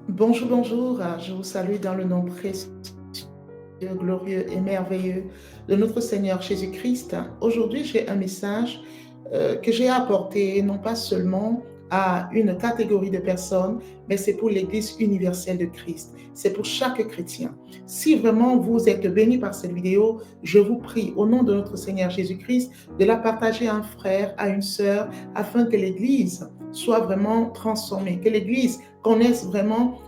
Bonjour, bonjour, je vous salue dans le nom précieux, glorieux et merveilleux de notre Seigneur Jésus-Christ. Aujourd'hui, j'ai un message que j'ai apporté non pas seulement à une catégorie de personnes, mais c'est pour l'Église universelle de Christ. C'est pour chaque chrétien. Si vraiment vous êtes béni par cette vidéo, je vous prie au nom de notre Seigneur Jésus-Christ de la partager à un frère, à une sœur, afin que l'Église soit vraiment transformée, que l'Église connaisse vraiment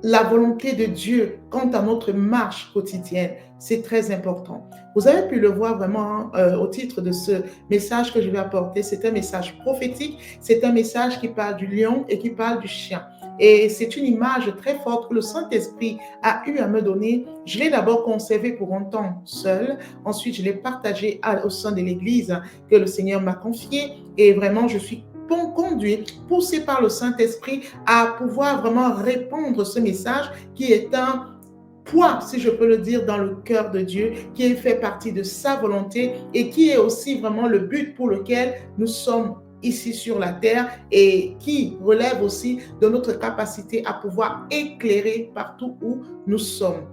la volonté de Dieu quant à notre marche quotidienne. C'est très important. Vous avez pu le voir vraiment au titre de ce message que je vais apporter. C'est un message prophétique. C'est un message qui parle du lion et qui parle du chien. Et c'est une image très forte que le Saint-Esprit a eu à me donner. Je l'ai d'abord conservé pour un temps seul. Ensuite, je l'ai partagé au sein de l'Église que le Seigneur m'a confiée. Et vraiment, je suis conduit, poussé par le Saint-Esprit à pouvoir vraiment répandre ce message qui est un poids, si je peux le dire, dans le cœur de Dieu, qui fait partie de sa volonté et qui est aussi vraiment le but pour lequel nous sommes ici sur la terre et qui relève aussi de notre capacité à pouvoir éclairer partout où nous sommes.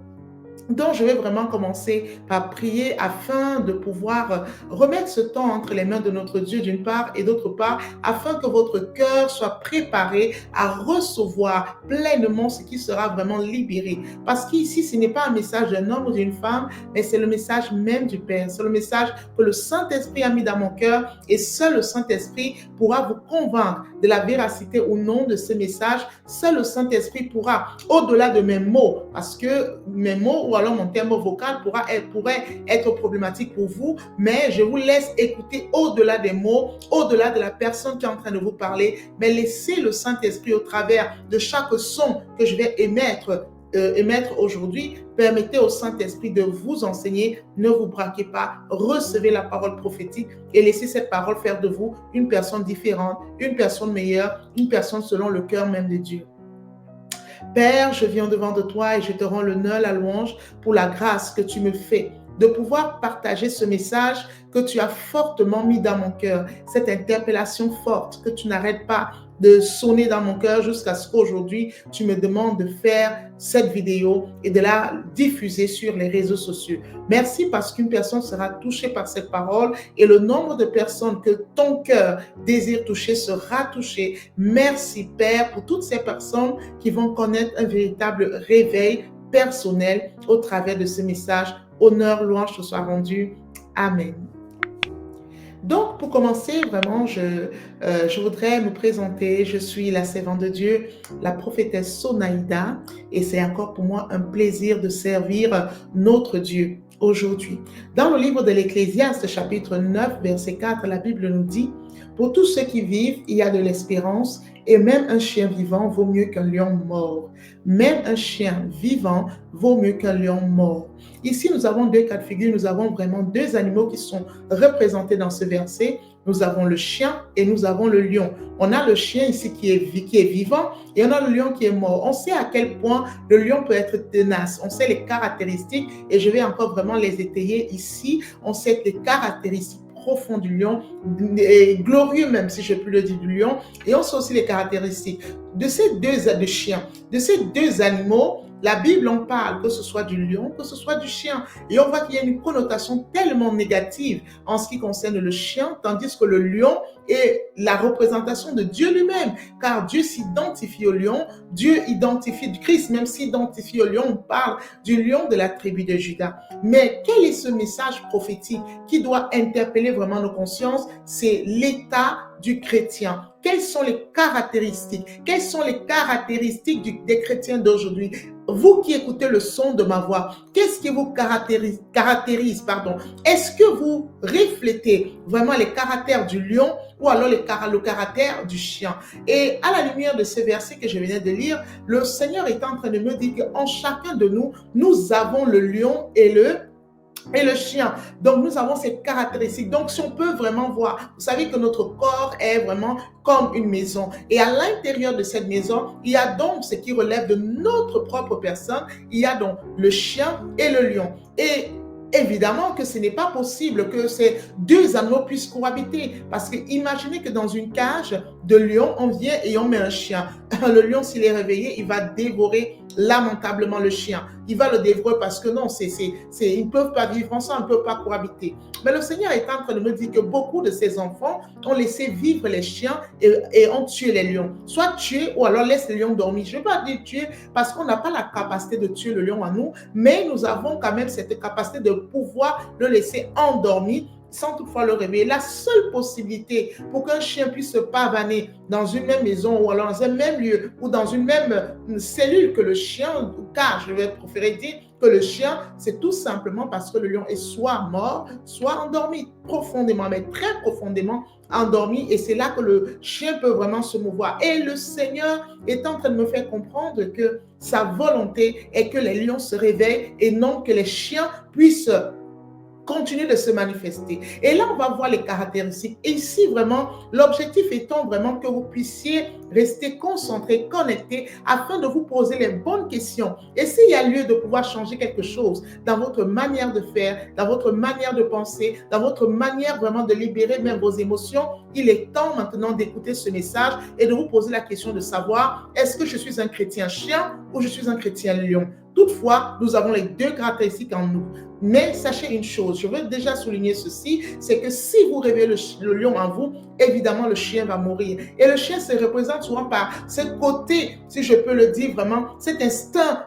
Donc, je vais vraiment commencer par prier afin de pouvoir remettre ce temps entre les mains de notre Dieu d'une part et d'autre part, afin que votre cœur soit préparé à recevoir pleinement ce qui sera vraiment libéré. Parce qu'ici, ce n'est pas un message d'un homme ou d'une femme, mais c'est le message même du Père. C'est le message que le Saint-Esprit a mis dans mon cœur et seul le Saint-Esprit pourra vous convaincre de la véracité ou non de ce message. Seul le Saint-Esprit pourra, au-delà de mes mots, parce que mes mots ou alors mon terme vocal pourrait être problématique pour vous, mais je vous laisse écouter au-delà des mots, au-delà de la personne qui est en train de vous parler, mais laissez le Saint-Esprit au travers de chaque son que je vais émettre aujourd'hui. Permettez au Saint-Esprit de vous enseigner, ne vous braquez pas, recevez la parole prophétique et laissez cette parole faire de vous une personne différente, une personne meilleure, une personne selon le cœur même de Dieu. Père, je viens devant de toi et je te rends l'honneur, la louange pour la grâce que tu me fais de pouvoir partager ce message que tu as fortement mis dans mon cœur, cette interpellation forte que tu n'arrêtes pas de sonner dans mon cœur jusqu'à ce qu'aujourd'hui, tu me demandes de faire cette vidéo et de la diffuser sur les réseaux sociaux. Merci parce qu'une personne sera touchée par cette parole et le nombre de personnes que ton cœur désire toucher sera touché. Merci Père pour toutes ces personnes qui vont connaître un véritable réveil personnel au travers de ce message. Honneur, louange te soit rendu. Amen. Donc, pour commencer, vraiment, je voudrais me présenter. Je suis la servante de Dieu, la prophétesse Sonaïda, et c'est encore pour moi un plaisir de servir notre Dieu aujourd'hui. Dans le livre de l'Ecclésiaste, chapitre 9, verset 4, la Bible nous dit « Pour tous ceux qui vivent, il y a de l'espérance, et même un chien vivant vaut mieux qu'un lion mort. Même un chien vivant vaut mieux qu'un lion mort. » Ici, nous avons deux cas de figure. Nous avons vraiment deux animaux qui sont représentés dans ce verset. Nous avons le chien et nous avons le lion. On a le chien ici qui est vivant et on a le lion qui est mort. On sait à quel point le lion peut être tenace. On sait les caractéristiques et je vais encore vraiment les étayer ici. On sait les caractéristiques profondes du lion, et glorieux même si je peux le dire du lion. Et on sait aussi les caractéristiques de ces deux chiens, de ces deux animaux. La Bible en parle, que ce soit du lion, que ce soit du chien. Et on voit qu'il y a une connotation tellement négative en ce qui concerne le chien, tandis que le lion est la représentation de Dieu lui-même. Car Dieu s'identifie au lion, Dieu identifie, Christ même s'identifie au lion. On parle du lion de la tribu de Juda. Mais quel est ce message prophétique qui doit interpeller vraiment nos consciences? C'est l'état du chrétien. Quelles sont les caractéristiques? Quelles sont les caractéristiques des chrétiens d'aujourd'hui? Vous qui écoutez le son de ma voix, qu'est-ce qui vous caractérise? Est-ce que vous reflétez vraiment les caractères du lion ou alors le caractère du chien? Et à la lumière de ce verset que je venais de lire, le Seigneur est en train de me dire qu'en chacun de nous, nous avons le lion et le chien. Donc, nous avons ces caractéristiques. Donc, si on peut vraiment voir, vous savez que notre corps est vraiment comme une maison. Et à l'intérieur de cette maison, il y a donc ce qui relève de notre propre personne. Il y a donc le chien et le lion. Et Évidemment que ce n'est pas possible que ces deux animaux puissent cohabiter. Parce que imaginez que dans une cage de lion, on vient et on met un chien. Le lion, s'il est réveillé, il va dévorer lamentablement le chien. Il va le dévorer parce que non, ils ne peuvent pas vivre ensemble, ils ne peuvent pas cohabiter. Mais le Seigneur est en train de me dire que beaucoup de ses enfants ont laissé vivre les chiens et ont tué les lions. Soit tué ou alors laisse les lions dormir. Je ne veux pas dire tuer parce qu'on n'a pas la capacité de tuer le lion en nous, mais nous avons quand même cette capacité de pouvoir le laisser endormir sans toutefois le réveiller. La seule possibilité pour qu'un chien puisse se pavaner dans une même maison ou alors dans un même lieu ou dans une même cellule que le chien, ou cage, je vais préférer dire, que le chien, c'est tout simplement parce que le lion est soit mort, soit endormi profondément, mais très profondément endormi. Et c'est là que le chien peut vraiment se mouvoir. Et le Seigneur est en train de me faire comprendre que sa volonté est que les lions se réveillent et non que les chiens puissent continuer de se manifester. Et là, on va voir les caractéristiques. Et ici, vraiment, l'objectif étant vraiment que vous puissiez rester concentré, connecté, afin de vous poser les bonnes questions. Et s'il y a lieu de pouvoir changer quelque chose dans votre manière de faire, dans votre manière de penser, dans votre manière vraiment de libérer même vos émotions, il est temps maintenant d'écouter ce message et de vous poser la question de savoir, est-ce que je suis un chrétien chien ou je suis un chrétien lion? Toutefois, nous avons les deux caractéristiques en nous. Mais sachez une chose, je veux déjà souligner ceci, c'est que si vous réveillez le lion en vous, évidemment le chien va mourir. Et le chien se représente souvent par ce côté, si je peux le dire vraiment, cet instinct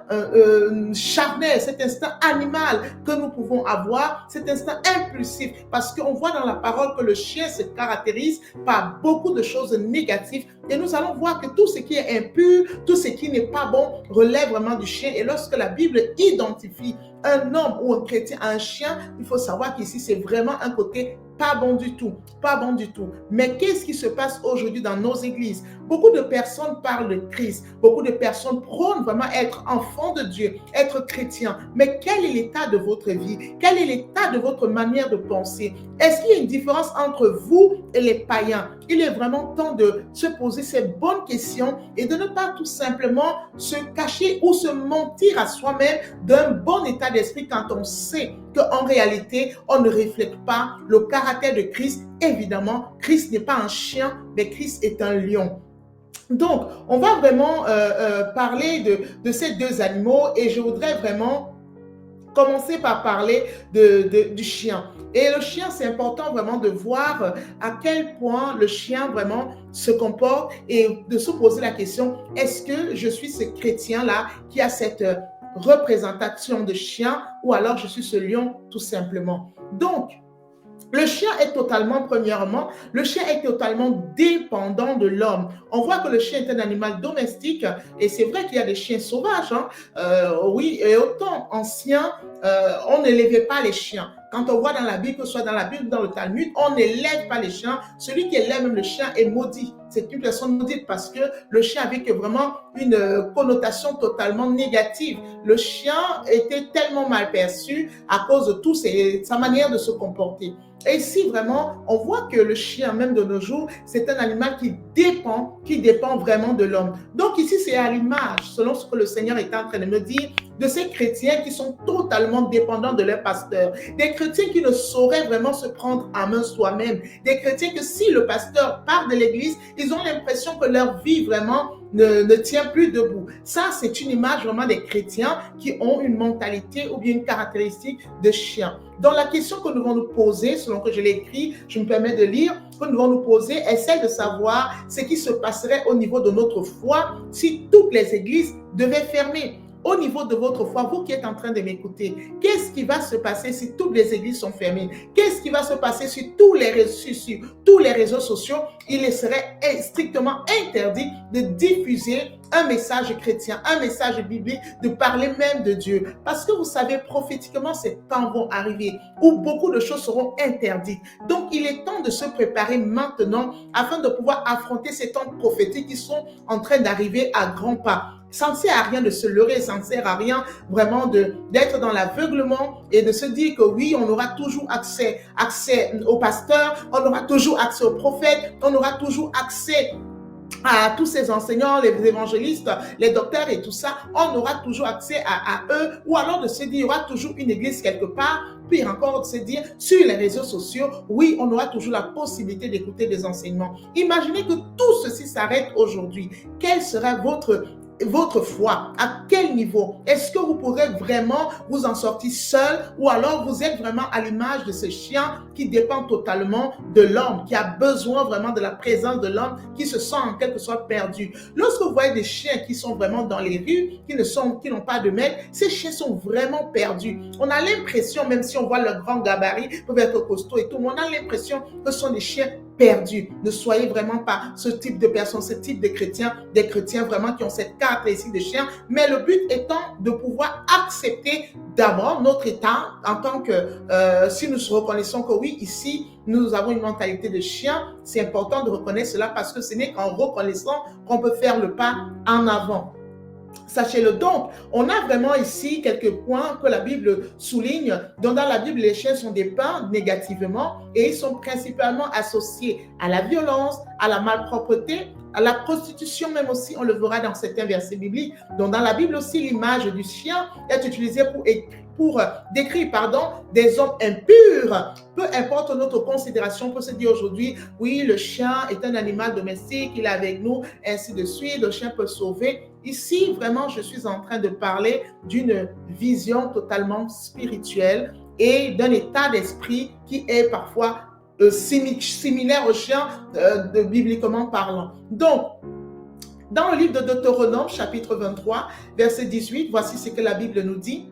charnel, cet instinct animal que nous pouvons avoir, cet instinct impulsif. Parce qu'on voit dans la parole que le chien se caractérise par beaucoup de choses négatives. Et nous allons voir que tout ce qui est impur, tout ce qui n'est pas bon relève vraiment du chien. Et lorsque la Bible identifie un homme ou un chrétien à un chien, il faut savoir qu'ici, c'est vraiment un côté pas bon du tout, pas bon du tout. Mais qu'est-ce qui se passe aujourd'hui dans nos églises? Beaucoup de personnes parlent de Christ, beaucoup de personnes prônent vraiment être enfants de Dieu, être chrétien. Mais quel est l'état de votre vie? Quel est l'état de votre manière de penser? Est-ce qu'il y a une différence entre vous et les païens? Il est vraiment temps de se poser ces bonnes questions et de ne pas tout simplement se cacher ou se mentir à soi-même d'un bon état d'esprit quand on sait qu'en réalité, on ne reflète pas le caractère de Christ. Évidemment, Christ n'est pas un chien, mais Christ est un lion. Donc, on va vraiment parler de ces deux animaux et je voudrais vraiment commencer par parler du chien. Et le chien, c'est important vraiment de voir à quel point le chien vraiment se comporte et de se poser la question, est-ce que je suis ce chrétien-là qui a cette représentation de chien ou alors je suis ce lion tout simplement. Donc, le chien est totalement, premièrement, le chien est totalement dépendant de l'homme. On voit que le chien est un animal domestique et c'est vrai qu'il y a des chiens sauvages. Oui, et autant ancien, on n'élevait pas les chiens. Quand on voit dans la Bible, que ce soit dans la Bible ou dans le Talmud, on n'élève pas les chiens. Celui qui élève même le chien est maudit. C'est une personne maudite parce que le chien avait vraiment une connotation totalement négative. Le chien était tellement mal perçu à cause de sa manière de se comporter. Et ici, vraiment, on voit que le chien, même de nos jours, c'est un animal qui dépend vraiment de l'homme. Donc ici, c'est à l'image, selon ce que le Seigneur est en train de me dire, de ces chrétiens qui sont totalement dépendants de leur pasteur. Des chrétiens qui ne sauraient vraiment se prendre en main soi-même. Des chrétiens que si le pasteur part de l'église, ils ont l'impression que leur vie vraiment ne tient plus debout. Ça, c'est une image vraiment des chrétiens qui ont une mentalité ou bien une caractéristique de chien. Donc, la question que nous devons nous poser, selon que je l'ai écrit, je me permets de lire, que nous devons nous poser est celle de savoir ce qui se passerait au niveau de notre foi si toutes les églises devaient fermer. Au niveau de votre foi, vous qui êtes en train de m'écouter, qu'est-ce qui va se passer si toutes les églises sont fermées? Qu'est-ce qui va se passer si tous les réseaux sociaux, il serait strictement interdit de diffuser un message chrétien, un message biblique, de parler même de Dieu? Parce que vous savez, prophétiquement, ces temps vont arriver où beaucoup de choses seront interdites. Donc, il est temps de se préparer maintenant afin de pouvoir affronter ces temps prophétiques qui sont en train d'arriver à grands pas. Ça ne sert à rien de se leurrer, ça ne sert à rien vraiment d'être dans l'aveuglement et de se dire que oui, on aura toujours accès au pasteur, on aura toujours accès au prophète, on aura toujours accès à tous ces enseignants, les évangélistes, les docteurs et tout ça, on aura toujours accès à eux, ou alors de se dire, il y aura toujours une église quelque part, puis encore de se dire, sur les réseaux sociaux, oui, on aura toujours la possibilité d'écouter des enseignements. Imaginez que tout ceci s'arrête aujourd'hui. Quel sera votre foi, à quel niveau? Est-ce que vous pourrez vraiment vous en sortir seul, ou alors vous êtes vraiment à l'image de ce chien qui dépend totalement de l'homme, qui a besoin vraiment de la présence de l'homme, qui se sent en quelque sorte perdu? Lorsque vous voyez des chiens qui sont vraiment dans les rues, qui n'ont pas de maître, ces chiens sont vraiment perdus. On a l'impression, même si on voit leur grand gabarit, peuvent être costauds et tout, mais on a l'impression que ce sont des chiens perdus. Ne soyez vraiment pas ce type de personnes, ce type de chrétiens, des chrétiens vraiment qui ont cette caractéristique de chien, mais le but étant de pouvoir accepter d'abord notre état en tant que, si nous reconnaissons que oui, ici, nous avons une mentalité de chien, c'est important de reconnaître cela parce que ce n'est qu'en reconnaissant qu'on peut faire le pas en avant. Sachez-le donc, on a vraiment ici quelques points que la Bible souligne. Donc, dans la Bible, les chiens sont dépeints négativement et ils sont principalement associés à la violence, à la malpropreté, à la prostitution même aussi, on le verra dans certains versets bibliques. Donc, dans la Bible aussi, l'image du chien est utilisée pour décrire des hommes impurs. Peu importe notre considération, on peut se dire aujourd'hui, oui, le chien est un animal domestique, il est avec nous, ainsi de suite, le chien peut sauver. Ici, vraiment, je suis en train de parler d'une vision totalement spirituelle et d'un état d'esprit qui est parfois similaire au chien, bibliquement parlant. Donc, dans le livre de Deutéronome, chapitre 23, verset 18, voici ce que la Bible nous dit.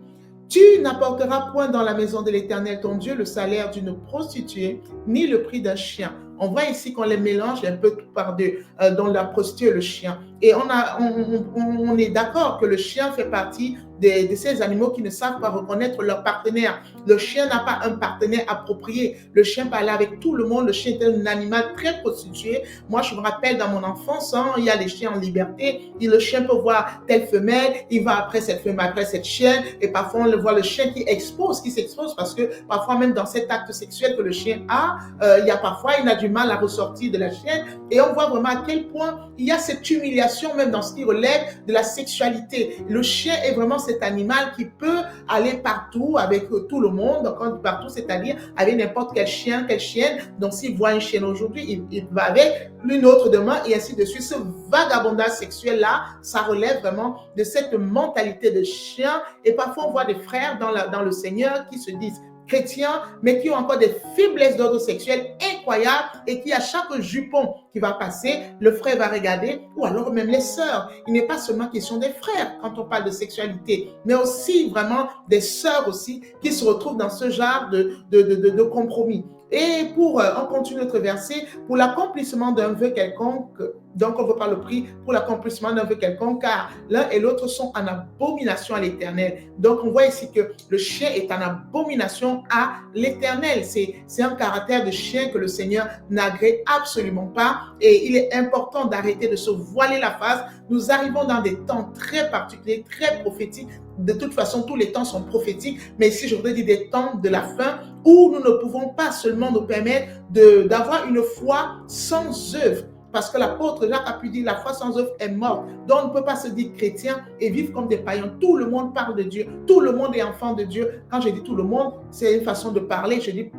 Tu n'apporteras point dans la maison de l'Éternel ton Dieu le salaire d'une prostituée, ni le prix d'un chien. On voit ici qu'on les mélange un peu tout par deux, dans la prostituée et le chien. Et on est d'accord que le chien fait partie de ces animaux qui ne savent pas reconnaître leur partenaire. Le chien n'a pas un partenaire approprié. Le chien parlait avec tout le monde. Le chien était un animal très prostitué. Moi, je me rappelle dans mon enfance, il y a les chiens en liberté. Et le chien peut voir telle femelle, il va après cette femelle, après cette chienne. Et parfois, on le voit le chien qui s'expose parce que parfois, même dans cet acte sexuel que le chien a, il a du mal à ressortir de la chienne. Et on voit vraiment à quel point il y a cette humiliation même dans ce qui relève de la sexualité. Le chien est vraiment cet animal qui peut aller partout avec tout le monde. Donc, quand on dit partout, c'est-à-dire avec n'importe quel chien, quelle chienne. Donc, s'il voit une chienne aujourd'hui, il va avec l'une autre demain et ainsi de suite. Ce vagabondage sexuel-là, ça relève vraiment de cette mentalité de chien. Et parfois, on voit des frères dans le Seigneur qui se disent chrétiens, mais qui ont encore des faiblesses d'ordre sexuel incroyables et qui, à chaque jupon qui va passer, le frère va regarder, ou alors même les sœurs. Il n'est pas seulement question des frères quand on parle de sexualité, mais aussi vraiment des sœurs aussi qui se retrouvent dans ce genre de compromis. Et on continue notre verset, pour l'accomplissement d'un vœu quelconque, donc on veut pas le prix, pour l'accomplissement d'un vœu quelconque, car l'un et l'autre sont en abomination à l'Éternel. Donc on voit ici que le chien est en abomination à l'Éternel. C'est un caractère de chien que le Seigneur n'agrée absolument pas et il est important d'arrêter de se voiler la face. Nous arrivons dans des temps très particuliers, très prophétiques. De toute façon, tous les temps sont prophétiques, mais ici, je voudrais dire des temps de la fin où nous ne pouvons pas seulement nous permettre d'avoir une foi sans œuvre. Parce que l'apôtre Jacques a pu dire la foi sans œuvre est morte. Donc on ne peut pas se dire chrétien et vivre comme des païens. Tout le monde parle de Dieu. Tout le monde est enfant de Dieu. Quand je dis tout le monde, c'est une façon de parler. Je dis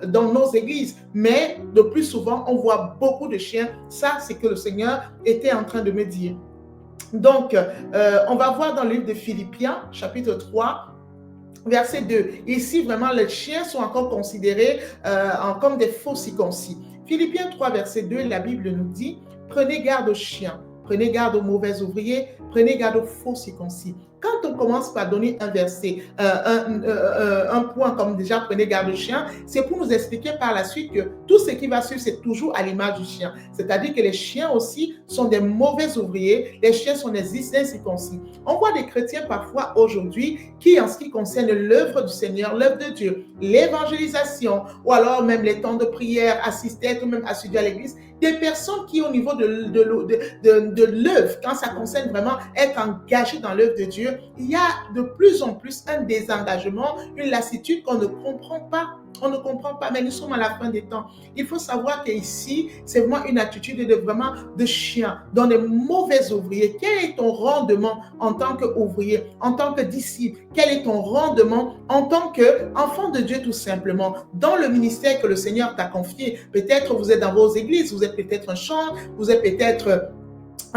dans nos églises. Mais de plus souvent, on voit beaucoup de chiens. Ça, c'est que le Seigneur était en train de me dire. Donc, on va voir dans le livre de Philippiens, chapitre 3, verset 2. Ici, vraiment, les chiens sont encore considérés comme des faux circoncis. Philippiens 3, verset 2, la Bible nous dit, prenez garde aux chiens, prenez garde aux mauvais ouvriers, prenez garde aux faux circoncis. Quand on commence par donner un verset, un point comme déjà prenez garde au chien, c'est pour nous expliquer par la suite que tout ce qui va suivre, c'est toujours à l'image du chien. C'est-à-dire que les chiens aussi sont des mauvais ouvriers, les chiens sont des incirconcis. On voit des chrétiens parfois aujourd'hui qui, en ce qui concerne l'œuvre du Seigneur, l'œuvre de Dieu, l'évangélisation, ou alors même les temps de prière, assister ou même assiduer à l'église, des personnes qui, au niveau de l'œuvre, quand ça concerne vraiment être engagé dans l'œuvre de Dieu, il y a de plus en plus un désengagement, une lassitude qu'on ne comprend pas. on ne comprend pas, mais nous sommes à la fin des temps. Il faut savoir qu'ici, c'est vraiment une attitude de chien, dans des mauvais ouvriers. Quel est ton rendement en tant qu'ouvrier, en tant que disciple? Quel est ton rendement en tant qu'enfant de Dieu tout simplement, dans le ministère que le Seigneur t'a confié? Peut-être vous êtes dans vos églises, vous êtes peut-être un chant, vous êtes peut-être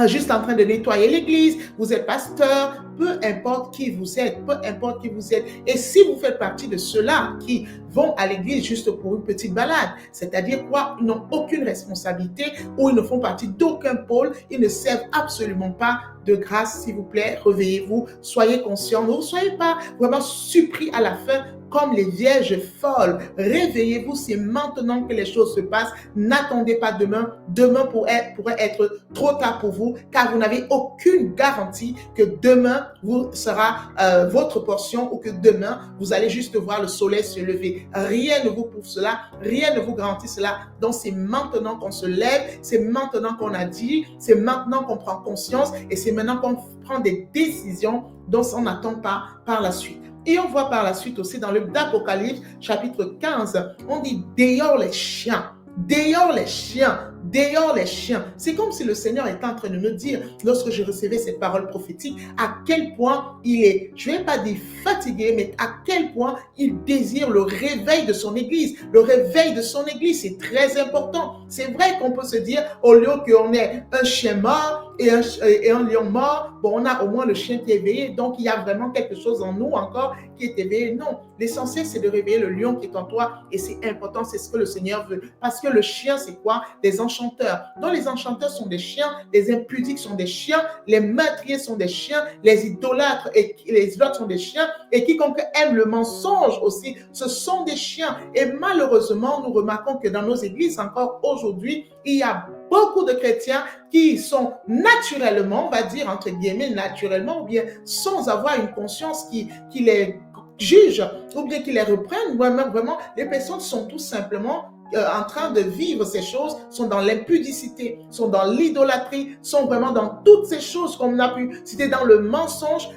juste en train de nettoyer l'église, vous êtes pasteur, peu importe qui vous êtes, peu importe qui vous êtes. Et si vous faites partie de ceux-là qui vont à l'église juste pour une petite balade, c'est-à-dire quoi? Ils n'ont aucune responsabilité ou ils ne font partie d'aucun pôle, ils ne servent absolument pas de grâce, s'il vous plaît, réveillez-vous, soyez conscients, ne soyez pas vraiment surpris à la fin comme les vierges folles. Réveillez-vous, c'est maintenant que les choses se passent. N'attendez pas demain. Demain pourrait être trop tard pour vous, car vous n'avez aucune garantie que demain sera votre portion ou que demain vous allez juste voir le soleil se lever. Rien ne vous prouve cela, rien ne vous garantit cela. Donc c'est maintenant qu'on se lève, c'est maintenant qu'on a dit, c'est maintenant qu'on prend conscience et c'est maintenant qu'on prend des décisions dont on n'attend pas par la suite. Et on voit par la suite aussi dans le livre d'Apocalypse, chapitre 15, on dit « Dehors les chiens ». Dehors les chiens, dehors les chiens. C'est comme si le Seigneur était en train de me dire, lorsque je recevais ces paroles prophétiques, à quel point il est, je ne vais pas dire fatigué, mais à quel point il désire le réveil de son Église. Le réveil de son Église, c'est très important. C'est vrai qu'on peut se dire, au lieu qu'on ait un chien mort et un lion mort, bon, on a au moins le chien qui est éveillé, donc il y a vraiment quelque chose en nous encore qui est éveillé. Non, l'essentiel, c'est de réveiller le lion qui est en toi et c'est important, c'est ce que le Seigneur veut. Parce que le chien, c'est quoi? Des enchanteurs. Donc les enchanteurs sont des chiens, les impudiques sont des chiens, les meurtriers sont des chiens, les idolâtres et les idolâtres sont des chiens et quiconque aime le mensonge aussi, ce sont des chiens. Et malheureusement, nous remarquons que dans nos églises, encore aujourd'hui, il y a beaucoup de chrétiens qui sont naturellement, on va dire entre guillemets naturellement, ou bien sans avoir une conscience qui les juge, ou bien qui les reprenne. Vraiment, les personnes sont tout simplement en train de vivre ces choses, sont dans l'impudicité, sont dans l'idolâtrie, sont vraiment dans toutes ces choses qu'on a pu citer, dans le mensonge,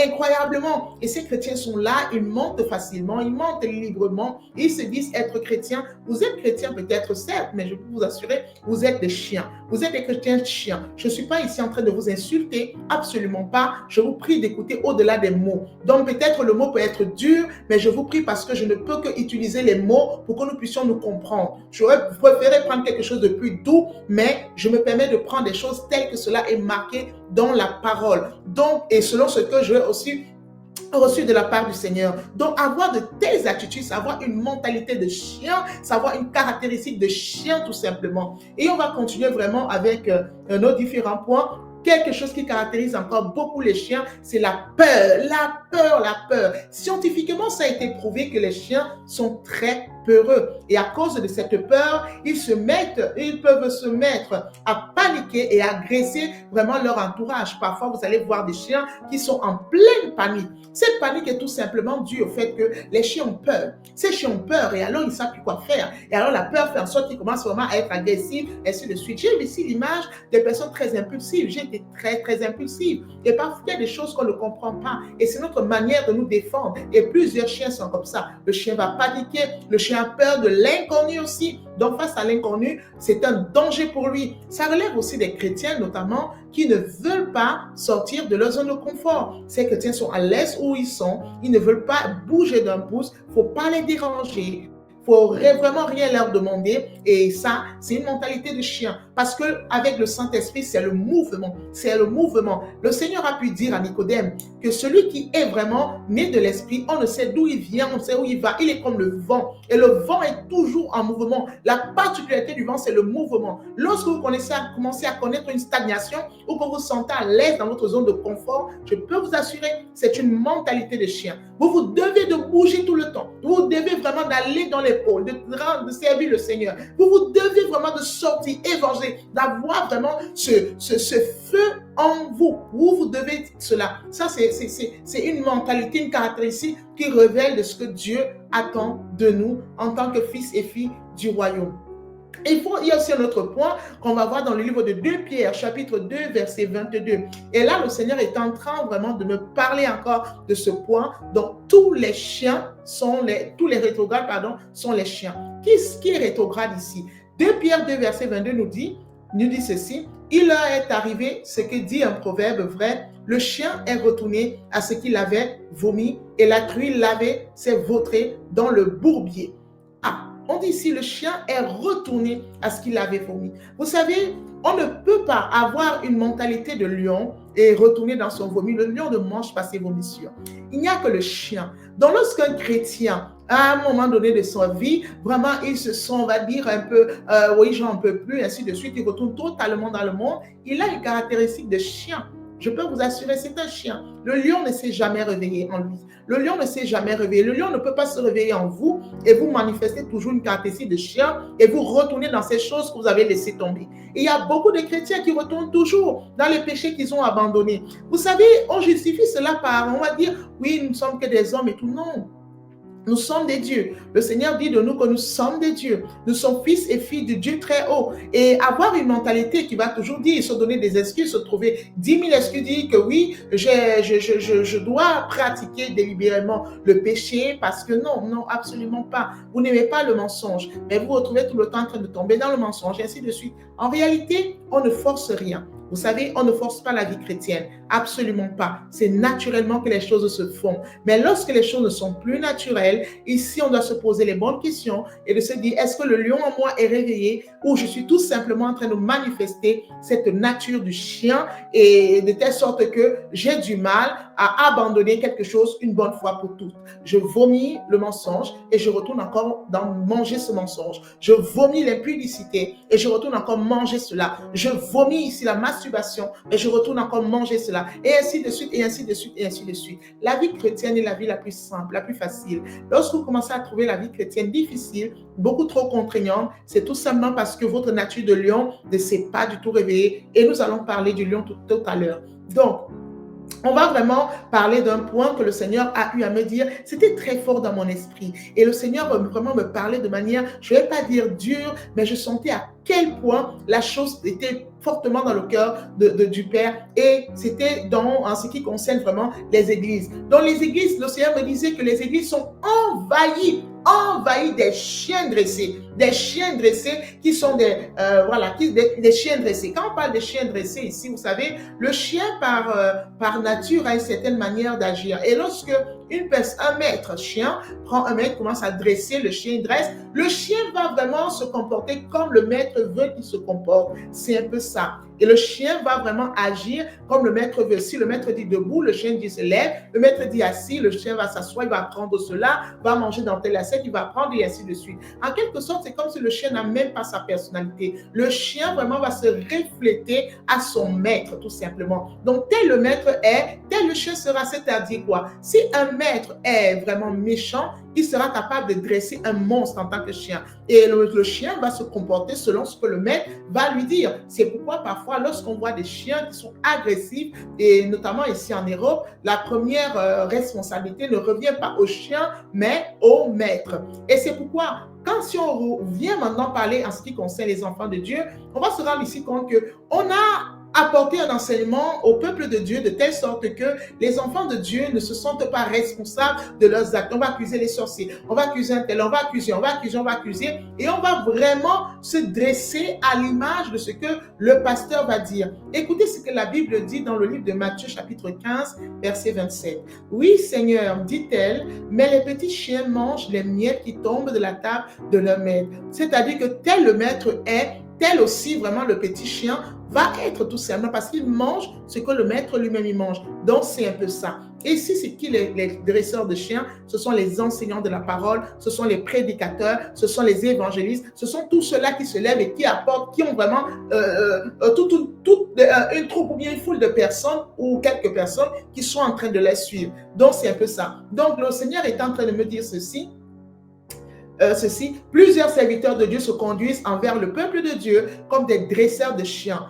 incroyablement. Et ces chrétiens sont là, ils mentent facilement, ils mentent librement, ils se disent être chrétiens. Vous êtes chrétiens peut-être, certes, mais je peux vous assurer, vous êtes des chiens. Vous êtes des chrétiens chiens. Je ne suis pas ici en train de vous insulter, absolument pas. Je vous prie d'écouter au-delà des mots. Donc peut-être le mot peut être dur, mais je vous prie parce que je ne peux que utiliser les mots pour que nous puissions nous comprendre. J'aurais préféré prendre quelque chose de plus doux, mais je me permets de prendre des choses telles que cela est marqué dans la parole. Donc, et selon ce que je vais aussi reçu de la part du Seigneur. Donc, avoir de telles attitudes, c'est avoir une mentalité de chien, c'est avoir une caractéristique de chien tout simplement. Et on va continuer vraiment avec nos différents points. Quelque chose qui caractérise encore beaucoup les chiens, c'est la peur, la peur, la peur. Scientifiquement, ça a été prouvé que les chiens sont très peureux. Et à cause de cette peur, ils peuvent se mettre à paniquer et à agresser vraiment leur entourage. Parfois, vous allez voir des chiens qui sont en pleine panique. Cette panique est tout simplement due au fait que les chiens ont peur. Ces chiens ont peur et alors ils ne savent plus quoi faire. Et alors la peur fait en sorte qu'ils commencent vraiment à être agressifs, et ainsi de suite. J'ai ici l'image des personnes très impulsives. J'ai été très, très impulsive. Et parfois, il y a des choses qu'on ne comprend pas. Et c'est notre manière de nous défendre. Et plusieurs chiens sont comme ça. Le chien va paniquer, le chien a peur de l'inconnu aussi. Donc face à l'inconnu, c'est un danger pour lui. Ça relève aussi des chrétiens notamment qui ne veulent pas sortir de leur zone de confort. Ces chrétiens sont à l'aise où ils sont. Ils ne veulent pas bouger d'un pouce. Il ne faut pas les déranger. Il ne faut vraiment rien leur demander. Et ça, c'est une mentalité de chien. Parce qu'avec le Saint-Esprit, c'est le mouvement. C'est le mouvement. Le Seigneur a pu dire à Nicodème que celui qui est vraiment né de l'Esprit, on ne sait d'où il vient, on ne sait où il va. Il est comme le vent. Et le vent est toujours en mouvement. La particularité du vent, c'est le mouvement. Lorsque vous commencez à connaître une stagnation ou que vous vous sentez à l'aise dans votre zone de confort, je peux vous assurer, c'est une mentalité de chien. Vous devez de bouger tout le temps. Vous devez vraiment d'aller dans les pôles, de servir le Seigneur. Vous devez vraiment de sortir, évanger, d'avoir vraiment ce feu en vous. Vous devez cela. Ça, c'est une mentalité, une caractéristique qui révèle de ce que Dieu attend de nous en tant que fils et filles du royaume. Il y a aussi un autre point qu'on va voir dans le livre de 2 Pierre, chapitre 2, verset 22. Et là, le Seigneur est en train vraiment de me parler encore de ce point. Donc, tous les rétrogrades, sont les chiens. Qui est rétrograde ici? 2 Pierre 2, verset 22 nous dit ceci: il leur est arrivé ce que dit un proverbe vrai, le chien est retourné à ce qu'il avait vomi et la truie lavée s'est vautrée dans le bourbier. Ah, on dit ici, le chien est retourné à ce qu'il avait vomi. Vous savez, on ne peut pas avoir une mentalité de lion et retourner dans son vomi. Le lion ne mange pas ses vomissures. Il n'y a que le chien. Donc, lorsqu'un chrétien, à un moment donné de sa vie, vraiment, il se sent, on va dire, un peu, oui, j'en peux plus, ainsi de suite, il retourne totalement dans le monde, il a une caractéristique de chien. Je peux vous assurer, c'est un chien. Le lion ne s'est jamais réveillé en lui. Le lion ne s'est jamais réveillé. Le lion ne peut pas se réveiller en vous et vous manifester toujours une caractéristique de chien et vous retourner dans ces choses que vous avez laissées tomber. Et il y a beaucoup de chrétiens qui retournent toujours dans les péchés qu'ils ont abandonnés. Vous savez, on justifie cela par, on va dire, oui, nous ne sommes que des hommes et tout. Non. Nous sommes des dieux. Le Seigneur dit de nous que nous sommes des dieux. Nous sommes fils et filles de Dieu très haut. Et avoir une mentalité qui va toujours dire, se donner des excuses, se trouver 10 000 excuses, dire que oui, je dois pratiquer délibérément le péché parce que non, absolument pas. Vous n'aimez pas le mensonge, mais vous vous retrouvez tout le temps en train de tomber dans le mensonge, et ainsi de suite. En réalité, on ne force rien. Vous savez, on ne force pas la vie chrétienne. Absolument pas. C'est naturellement que les choses se font. Mais lorsque les choses ne sont plus naturelles, ici, on doit se poser les bonnes questions et de se dire, est-ce que le lion en moi est réveillé ou je suis tout simplement en train de manifester cette nature du chien et de telle sorte que j'ai du mal à abandonner quelque chose une bonne fois pour toutes. Je vomis le mensonge et je retourne encore dans manger ce mensonge. Je vomis l'impudicité et je retourne encore manger cela. Je vomis ici la masturbation et je retourne encore manger cela. Et ainsi de suite, et ainsi de suite, et ainsi de suite. La vie chrétienne est la vie la plus simple, la plus facile. Lorsque vous commencez à trouver la vie chrétienne difficile, beaucoup trop contraignante, c'est tout simplement parce que votre nature de lion ne s'est pas du tout réveillée. Et nous allons parler du lion tout à l'heure. Donc, on va vraiment parler d'un point que le Seigneur a eu à me dire. C'était très fort dans mon esprit. Et le Seigneur vraiment me parlait de manière, je ne vais pas dire dure, mais je sentais à quel point la chose était fortement dans le cœur du Père. Et c'était en ce qui concerne vraiment les églises. Dans les églises, le Seigneur me disait que les églises sont envahies des chiens dressés. Des chiens dressés qui sont des chiens dressés. Quand on parle de chiens dressés ici, vous savez, le chien par nature a une certaine manière d'agir. Et lorsque un maître chien prend un maître, commence à dresser, le chien dresse, le chien va vraiment se comporter comme le maître veut qu'il se comporte. C'est un peu ça. Et le chien va vraiment agir comme le maître veut. Si le maître dit debout, le chien dit se lève. Le maître dit assis, le chien va s'asseoir, il va prendre cela, va manger dans telle assiette, il va prendre et ainsi de suite. En quelque sorte, c'est comme si le chien n'a même pas sa personnalité. Le chien vraiment va se refléter à son maître, tout simplement. Donc, tel le maître est, tel le chien sera. C'est-à-dire quoi? Si un maître est vraiment méchant, il sera capable de dresser un monstre en tant que chien. Et le chien va se comporter selon ce que le maître va lui dire. C'est pourquoi parfois, lorsqu'on voit des chiens qui sont agressifs, et notamment ici en Europe, la première responsabilité ne revient pas au chien, mais au maître. Et c'est pourquoi, si on vient maintenant parler en ce qui concerne les enfants de Dieu, on va se rendre ici compte qu'on a apporter un enseignement au peuple de Dieu de telle sorte que les enfants de Dieu ne se sentent pas responsables de leurs actes. On va accuser les sorciers, on va accuser un tel, on va accuser, et on va vraiment se dresser à l'image de ce que le pasteur va dire. Écoutez ce que la Bible dit dans le livre de Matthieu chapitre 15, verset 27. Oui, Seigneur, dit-elle, mais les petits chiens mangent les miettes qui tombent de la table de leur maître. C'est-à-dire que tel le maître est, tel aussi vraiment le petit chien va être tout simplement parce qu'il mange ce que le maître lui-même il mange. Donc, c'est un peu ça. Et ici, c'est qui les dresseurs de chiens? Ce sont les enseignants de la parole, ce sont les prédicateurs, ce sont les évangélistes, ce sont tous ceux-là qui se lèvent et qui apportent, qui ont vraiment une troupe ou bien une foule de personnes ou quelques personnes qui sont en train de les suivre. Donc, c'est un peu ça. Donc, le Seigneur est en train de me dire ceci. Plusieurs serviteurs de Dieu se conduisent envers le peuple de Dieu comme des dresseurs de chiens.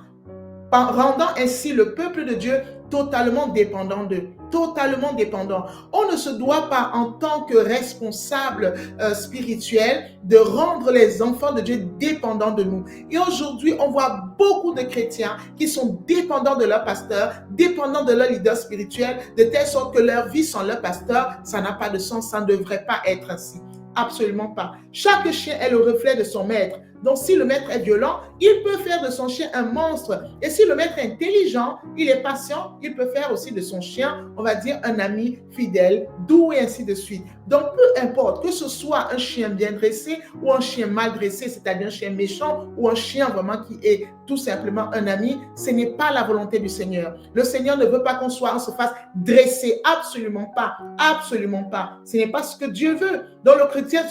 rendant ainsi le peuple de Dieu totalement dépendant d'eux, totalement dépendant. On ne se doit pas, en tant que responsable spirituel, de rendre les enfants de Dieu dépendants de nous. Et aujourd'hui, on voit beaucoup de chrétiens qui sont dépendants de leur pasteur, dépendants de leur leader spirituel, de telle sorte que leur vie sans leur pasteur, ça n'a pas de sens, ça ne devrait pas être ainsi. Absolument pas. Chaque chien est le reflet de son maître. Donc, si le maître est violent, il peut faire de son chien un monstre. Et si le maître est intelligent, il est patient, il peut faire aussi de son chien, on va dire, un ami fidèle, doux et ainsi de suite. Donc, peu importe que ce soit un chien bien dressé ou un chien mal dressé, c'est-à-dire un chien méchant ou un chien vraiment qui est tout simplement un ami, ce n'est pas la volonté du Seigneur. Le Seigneur ne veut pas qu'on se fasse dresser, absolument pas, absolument pas. Ce n'est pas ce que Dieu veut. Donc, le chrétien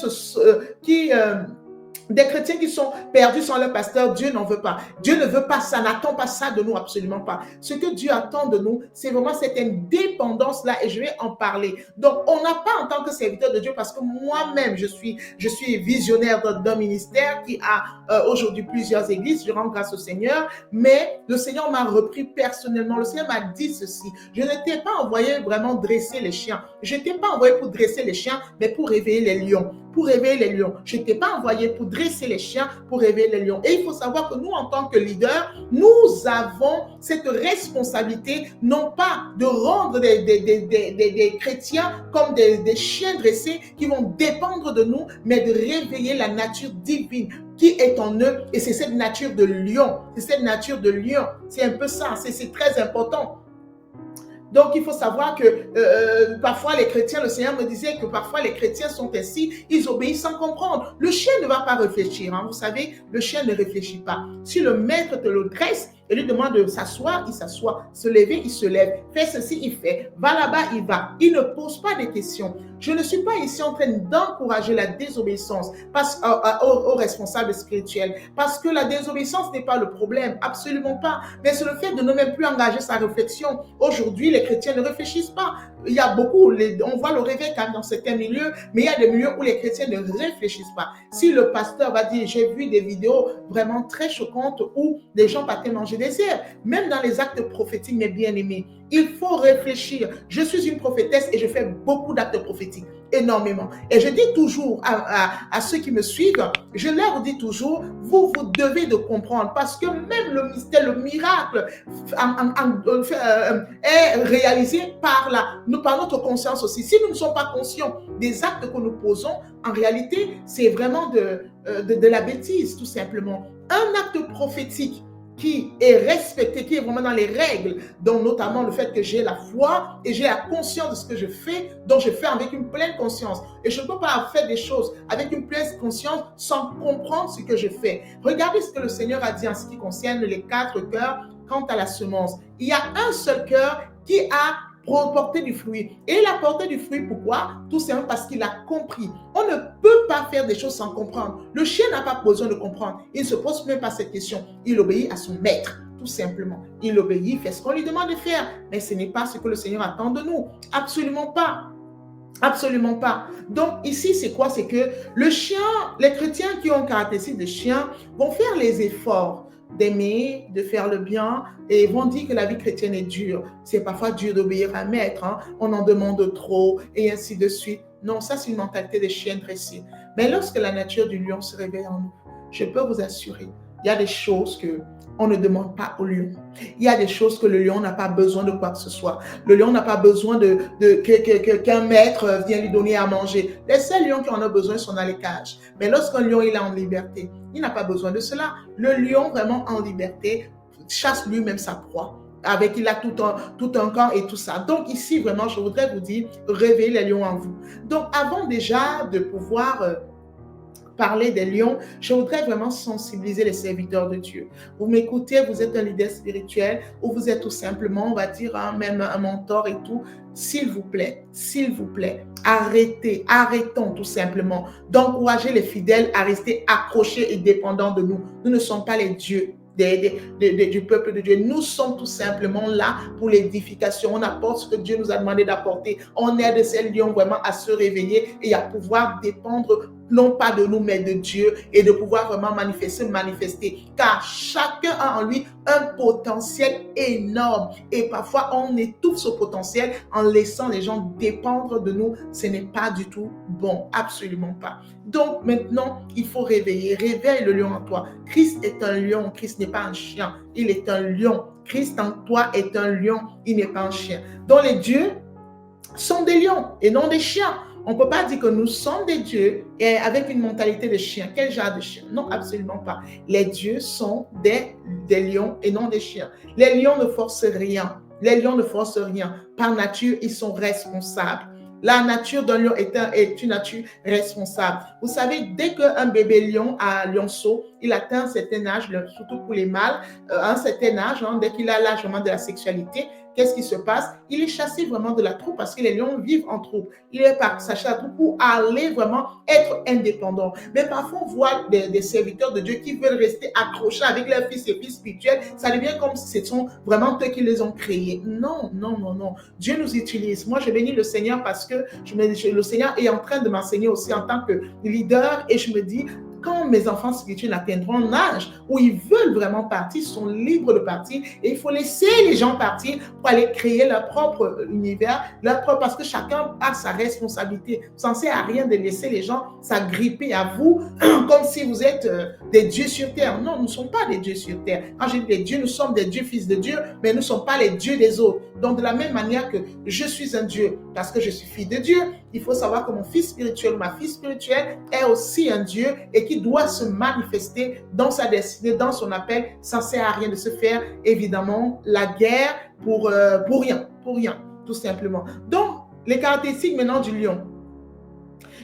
des chrétiens qui sont perdus sans leur pasteur, Dieu n'en veut pas. Dieu ne veut pas ça, n'attend pas ça de nous, absolument pas. Ce que Dieu attend de nous, c'est vraiment cette indépendance-là, et je vais en parler. Donc, on n'a pas en tant que serviteur de Dieu, parce que moi-même, je suis visionnaire d'un ministère qui a aujourd'hui plusieurs églises, je rends grâce au Seigneur, mais le Seigneur m'a repris personnellement. Le Seigneur m'a dit ceci: je ne t'ai pas envoyé vraiment dresser les chiens. Je ne t'ai pas envoyé pour dresser les chiens, mais pour réveiller les lions. Pour réveiller les lions. Je ne t'ai pas envoyé pour dresser les chiens, pour réveiller les lions. Et il faut savoir que nous, en tant que leaders, nous avons cette responsabilité, non pas de rendre des chrétiens comme des chiens dressés qui vont dépendre de nous, mais de réveiller la nature divine qui est en eux. Et c'est cette nature de lion. C'est cette nature de lion. C'est un peu ça. C'est très important. Donc, il faut savoir que parfois les chrétiens, le Seigneur me disait que parfois les chrétiens sont ainsi, ils obéissent sans comprendre. Le chien ne va pas réfléchir, hein. Vous savez, le chien ne réfléchit pas. Si le maître te le dresse et lui demande de s'asseoir, il s'assoit. Se lever, il se lève. Fais ceci, il fait. Va là-bas, il va. Il ne pose pas de questions. Je ne suis pas ici en train d'encourager la désobéissance aux responsables spirituels, parce que la désobéissance n'est pas le problème, absolument pas. Mais c'est le fait de ne même plus engager sa réflexion. Aujourd'hui, les chrétiens ne réfléchissent pas. Il y a beaucoup, on voit le réveil quand même dans certains milieux, mais il y a des milieux où les chrétiens ne réfléchissent pas. Si le pasteur va dire, j'ai vu des vidéos vraiment très choquantes où des gens partaient manger des herbes, même dans les actes prophétiques, mes bien-aimés, il faut réfléchir. Je suis une prophétesse et je fais beaucoup d'actes prophétiques, énormément. Et je dis toujours à ceux qui me suivent, je leur dis toujours, vous devez de comprendre, parce que même le mystère, le miracle est réalisé par notre conscience aussi. Si nous ne sommes pas conscients des actes que nous posons, en réalité, c'est vraiment de la bêtise, tout simplement. Un acte prophétique qui est respecté, qui est vraiment dans les règles, dont notamment le fait que j'ai la foi et j'ai la conscience de ce que je fais, donc je fais avec une pleine conscience. Et je ne peux pas faire des choses avec une pleine conscience sans comprendre ce que je fais. Regardez ce que le Seigneur a dit en ce qui concerne les 4 cœurs quant à la semence. Il y a un seul cœur qui a porter du fruit. Et il a porté du fruit, pourquoi? Tout simplement parce qu'il a compris. On ne peut pas faire des choses sans comprendre. Le chien n'a pas besoin de comprendre. Il ne se pose même pas cette question. Il obéit à son maître, tout simplement. Il obéit, il fait ce qu'on lui demande de faire. Mais ce n'est pas ce que le Seigneur attend de nous. Absolument pas. Absolument pas. Donc ici, c'est quoi? C'est que le chien, les chrétiens qui ont caractéristique de chien vont faire les efforts d'aimer, de faire le bien, et vont dire que la vie chrétienne est dure. C'est parfois dur d'obéir à un maître, hein. On en demande trop, et ainsi de suite. Non, ça c'est une mentalité de chien dressé. Mais lorsque la nature du lion se réveille en nous, je peux vous assurer, il y a des choses que on ne demande pas au lion. Il y a des choses que le lion n'a pas besoin de quoi que ce soit. Le lion n'a pas besoin qu'un maître vienne lui donner à manger. Les seuls lions qui en ont besoin sont dans les cages. Mais lorsqu'un lion il est en liberté, il n'a pas besoin de cela. Le lion vraiment en liberté chasse lui-même sa proie. Il a tout un camp et tout ça. Donc ici, vraiment, je voudrais vous dire, réveillez les lions en vous. Donc avant déjà de pouvoir parler des lions, je voudrais vraiment sensibiliser les serviteurs de Dieu. Vous m'écoutez, vous êtes un leader spirituel ou vous êtes tout simplement, on va dire, même un mentor et tout. S'il vous plaît, arrêtons tout simplement d'encourager les fidèles à rester accrochés et dépendants de nous. Nous ne sommes pas les dieux du peuple de Dieu. Nous sommes tout simplement là pour l'édification. On apporte ce que Dieu nous a demandé d'apporter. On aide ces lions vraiment à se réveiller et à pouvoir dépendre non pas de nous, mais de Dieu, et de pouvoir vraiment manifester, car chacun a en lui un potentiel énorme, et parfois on étouffe ce potentiel en laissant les gens dépendre de nous. Ce n'est pas du tout bon, absolument pas. Donc maintenant, il faut réveille le lion en toi. Christ est un lion, Christ n'est pas un chien, il est un lion. Christ en toi est un lion, il n'est pas un chien. Donc les dieux sont des lions et non des chiens. On ne peut pas dire que nous sommes des dieux et avec une mentalité de chien. Quel genre de chien? Non, absolument pas. Les dieux sont des lions et non des chiens. Les lions ne forcent rien. Les lions ne forcent rien. Par nature, ils sont responsables. La nature d'un lion est une nature responsable. Vous savez, dès qu'un bébé lion a un lionceau, il atteint un certain âge, surtout pour les mâles, un certain âge, dès qu'il a l'âge vraiment de la sexualité, qu'est-ce qui se passe? Il est chassé vraiment de la troupe parce que les lions vivent en troupe. Il est chassé de la troupe pour aller vraiment être indépendant. Mais parfois, on voit des serviteurs de Dieu qui veulent rester accrochés avec leurs fils et filles spirituels. Ça devient comme si ce sont vraiment eux qui les ont créés. Non, non, non, non. Dieu nous utilise. Moi, je bénis le Seigneur parce que le Seigneur est en train de m'enseigner aussi en tant que leader et je me dis, quand mes enfants spirituels atteindront un âge où ils veulent vraiment partir, ils sont libres de partir et il faut laisser les gens partir pour aller créer leur propre univers, parce que chacun a sa responsabilité. Ça ne sert à rien de laisser les gens s'agripper à vous comme si vous êtes des dieux sur terre. Non, nous ne sommes pas des dieux sur terre. Quand je dis des dieux, nous sommes des dieux fils de Dieu, mais nous ne sommes pas les dieux des autres. Donc de la même manière que je suis un Dieu parce que je suis fille de Dieu, il faut savoir que mon fils spirituel, ma fille spirituelle est aussi un Dieu et qui doit se manifester dans sa destinée, dans son appel. Ça ne sert à rien de se faire, évidemment, la guerre pour rien, tout simplement. Donc, les caractéristiques maintenant du lion.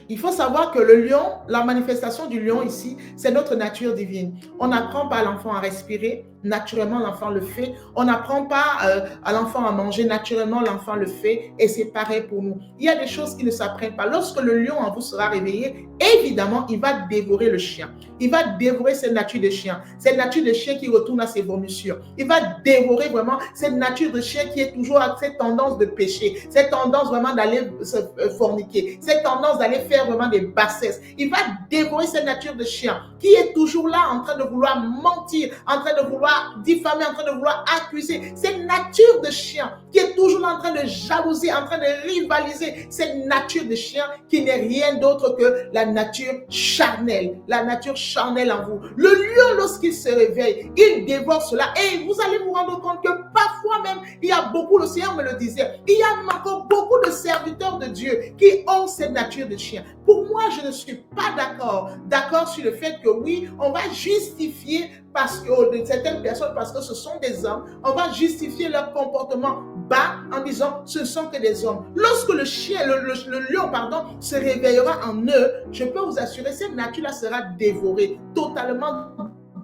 Il faut savoir que le lion, la manifestation du lion ici, c'est notre nature divine. On n'apprend pas à l'enfant à respirer, naturellement l'enfant le fait. On n'apprend pas à l'enfant à manger, naturellement l'enfant le fait. Et c'est pareil pour nous. Il y a des choses qui ne s'apprennent pas. Lorsque le lion en vous sera réveillé, évidemment, il va dévorer le chien. Il va dévorer cette nature de chien. Cette nature de chien qui retourne à ses vomissures. Il va dévorer vraiment cette nature de chien qui est toujours à cette tendance de péché, cette tendance vraiment d'aller se forniquer, cette tendance d'aller faire vraiment des bassesses. Il va dévorer cette nature de chien qui est toujours là en train de vouloir mentir, en train de vouloir diffamer, en train de vouloir accuser. Cette nature de chien qui est toujours là en train de jalouser, en train de rivaliser. Cette nature de chien qui n'est rien d'autre que la nature charnelle. La nature charnelle en vous. Le lion, lorsqu'il se réveille, il dévore cela. Et vous allez vous rendre compte que parfois même, il y a beaucoup, le Seigneur me le disait, il y a encore beaucoup de serviteurs de Dieu qui ont cette nature de chien. Pour moi, je ne suis pas d'accord sur le fait que oui, on va justifier parce que de certaines personnes, parce que ce sont des hommes, on va justifier leur comportement bas en disant ce ne sont que des hommes. Lorsque le chien, le lion, se réveillera en eux, je peux vous assurer, cette nature-là sera dévorée, totalement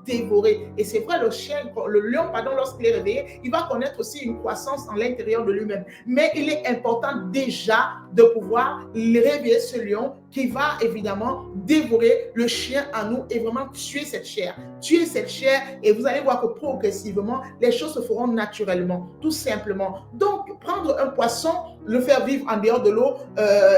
dévoré. Et c'est vrai, le lion, lorsqu'il est réveillé, il va connaître aussi une croissance en l'intérieur de lui-même. Mais il est important déjà de pouvoir réveiller ce lion qui va évidemment dévorer le chien en nous et vraiment tuer cette chair. Tuer cette chair et vous allez voir que progressivement, les choses se feront naturellement, tout simplement. Donc, prendre un poisson, le faire vivre en dehors de l'eau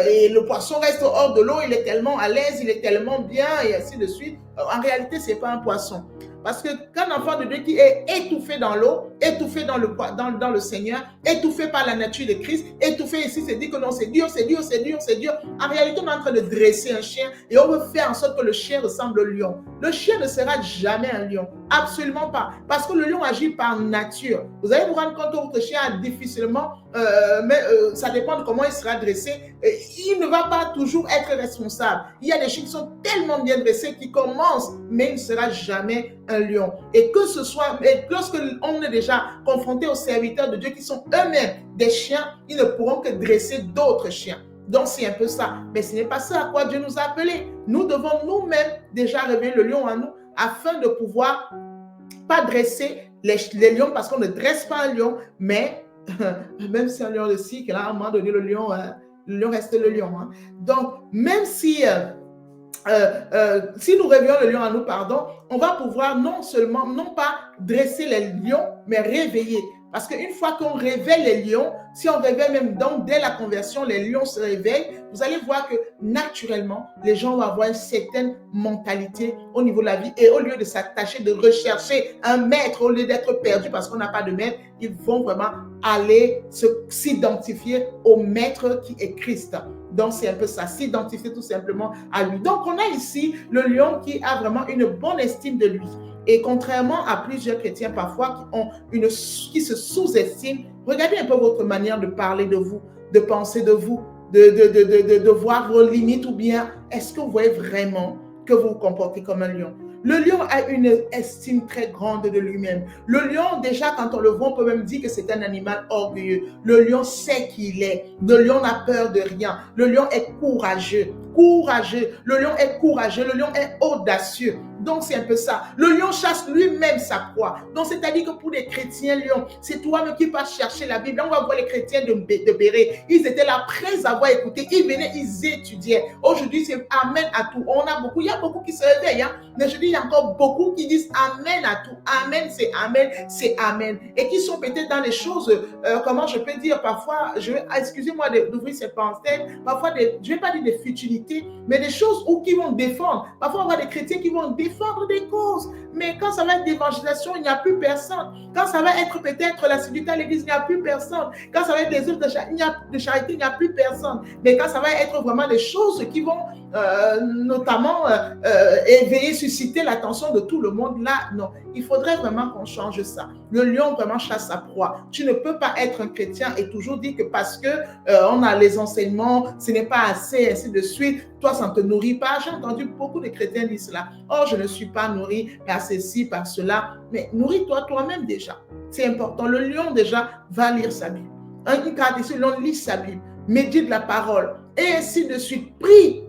et le poisson reste hors de l'eau, il est tellement à l'aise, il est tellement bien et ainsi de suite. En réalité, ce n'est pas un poisson. Parce qu'un enfant de Dieu qui est étouffé dans l'eau, étouffé dans le Seigneur, étouffé par la nature de Christ, étouffé ici, c'est dit que non, c'est dur, c'est dur, c'est dur, c'est dur. En réalité, on est en train de dresser un chien et on veut faire en sorte que le chien ressemble au lion. Le chien ne sera jamais un lion. Absolument pas. Parce que le lion agit par nature. Vous allez vous rendre compte que votre chien a difficilement, ça dépend de comment il sera dressé. Il ne va pas toujours être responsable. Il y a des chiens qui sont tellement bien dressés qui commencent, mais il ne sera jamais un lion. Et que ce soit, lorsque on est déjà confronté aux serviteurs de Dieu qui sont eux-mêmes des chiens, ils ne pourront que dresser d'autres chiens. Donc c'est un peu ça. Mais ce n'est pas ça à quoi Dieu nous a appelés. Nous devons nous-mêmes déjà réveiller le lion en nous afin de pouvoir pas dresser les lions parce qu'on ne dresse pas un lion, mais même si un lion de cycle, là, à un moment donné, le lion reste le lion. Hein. Donc, même si nous réveillons le lion en nous, on va pouvoir non pas dresser les lions, mais réveiller. Parce qu'une fois qu'on réveille les lions, si on réveille même donc dès la conversion, les lions se réveillent, vous allez voir que naturellement, les gens vont avoir une certaine mentalité au niveau de la vie. Et au lieu de s'attacher, de rechercher un maître, au lieu d'être perdu parce qu'on n'a pas de maître, ils vont vraiment aller s'identifier au maître qui est Christ. Donc, c'est un peu ça, s'identifier tout simplement à lui. Donc, on a ici le lion qui a vraiment une bonne estime de lui. Et contrairement à plusieurs chrétiens parfois qui se sous-estiment, regardez un peu votre manière de parler de vous, de penser de vous, de voir vos limites, ou bien est-ce que vous voyez vraiment que vous vous comportez comme un lion? Le lion a une estime très grande de lui-même. Le lion, déjà, quand on le voit, on peut même dire que c'est un animal orgueilleux. Le lion sait qui il est. Le lion n'a peur de rien. Le lion est courageux. Courageux. Le lion est courageux. Le lion est audacieux. Donc, c'est un peu ça. Le lion chasse lui-même sa proie. Donc, c'est-à-dire que pour les chrétiens lions, c'est toi-même qui vas chercher la Bible. On va voir les chrétiens de Béret. Ils étaient là, prêts à avoir écouté. Ils venaient, ils étudiaient. Aujourd'hui, c'est amen à tout. Il y a beaucoup qui se réveillent. Hein? Mais je dis, il y a encore beaucoup qui disent amen à tout. Amen, c'est amen, c'est amen. Et qui sont peut-être dans les choses, comment je peux dire, parfois, excusez-moi d'ouvrir cette parenthèse, parfois, je ne vais pas dire des futilités, mais des choses qui vont défendre. Parfois, on voit des chrétiens qui vont défendre des causes. Mais quand ça va être d'évangélisation, il n'y a plus personne. Quand ça va être peut-être la sécurité à l'église, il n'y a plus personne. Quand ça va être des œuvres de charité, il n'y a plus personne. Mais quand ça va être vraiment des choses qui vont notamment éveiller, susciter l'attention de tout le monde, là, non. Il faudrait vraiment qu'on change ça. Le lion vraiment chasse sa proie. Tu ne peux pas être un chrétien et toujours dire que parce que on a les enseignements, ce n'est pas assez, ainsi de suite, toi, ça ne te nourrit pas. J'ai entendu beaucoup de chrétiens dire cela. Oh, je ne suis pas nourri par ceci, par cela. Mais nourris-toi toi-même déjà. C'est important. Le lion déjà va lire sa Bible. Une caractéristique, le lion lit sa Bible, médite la parole et ainsi de suite. Prie.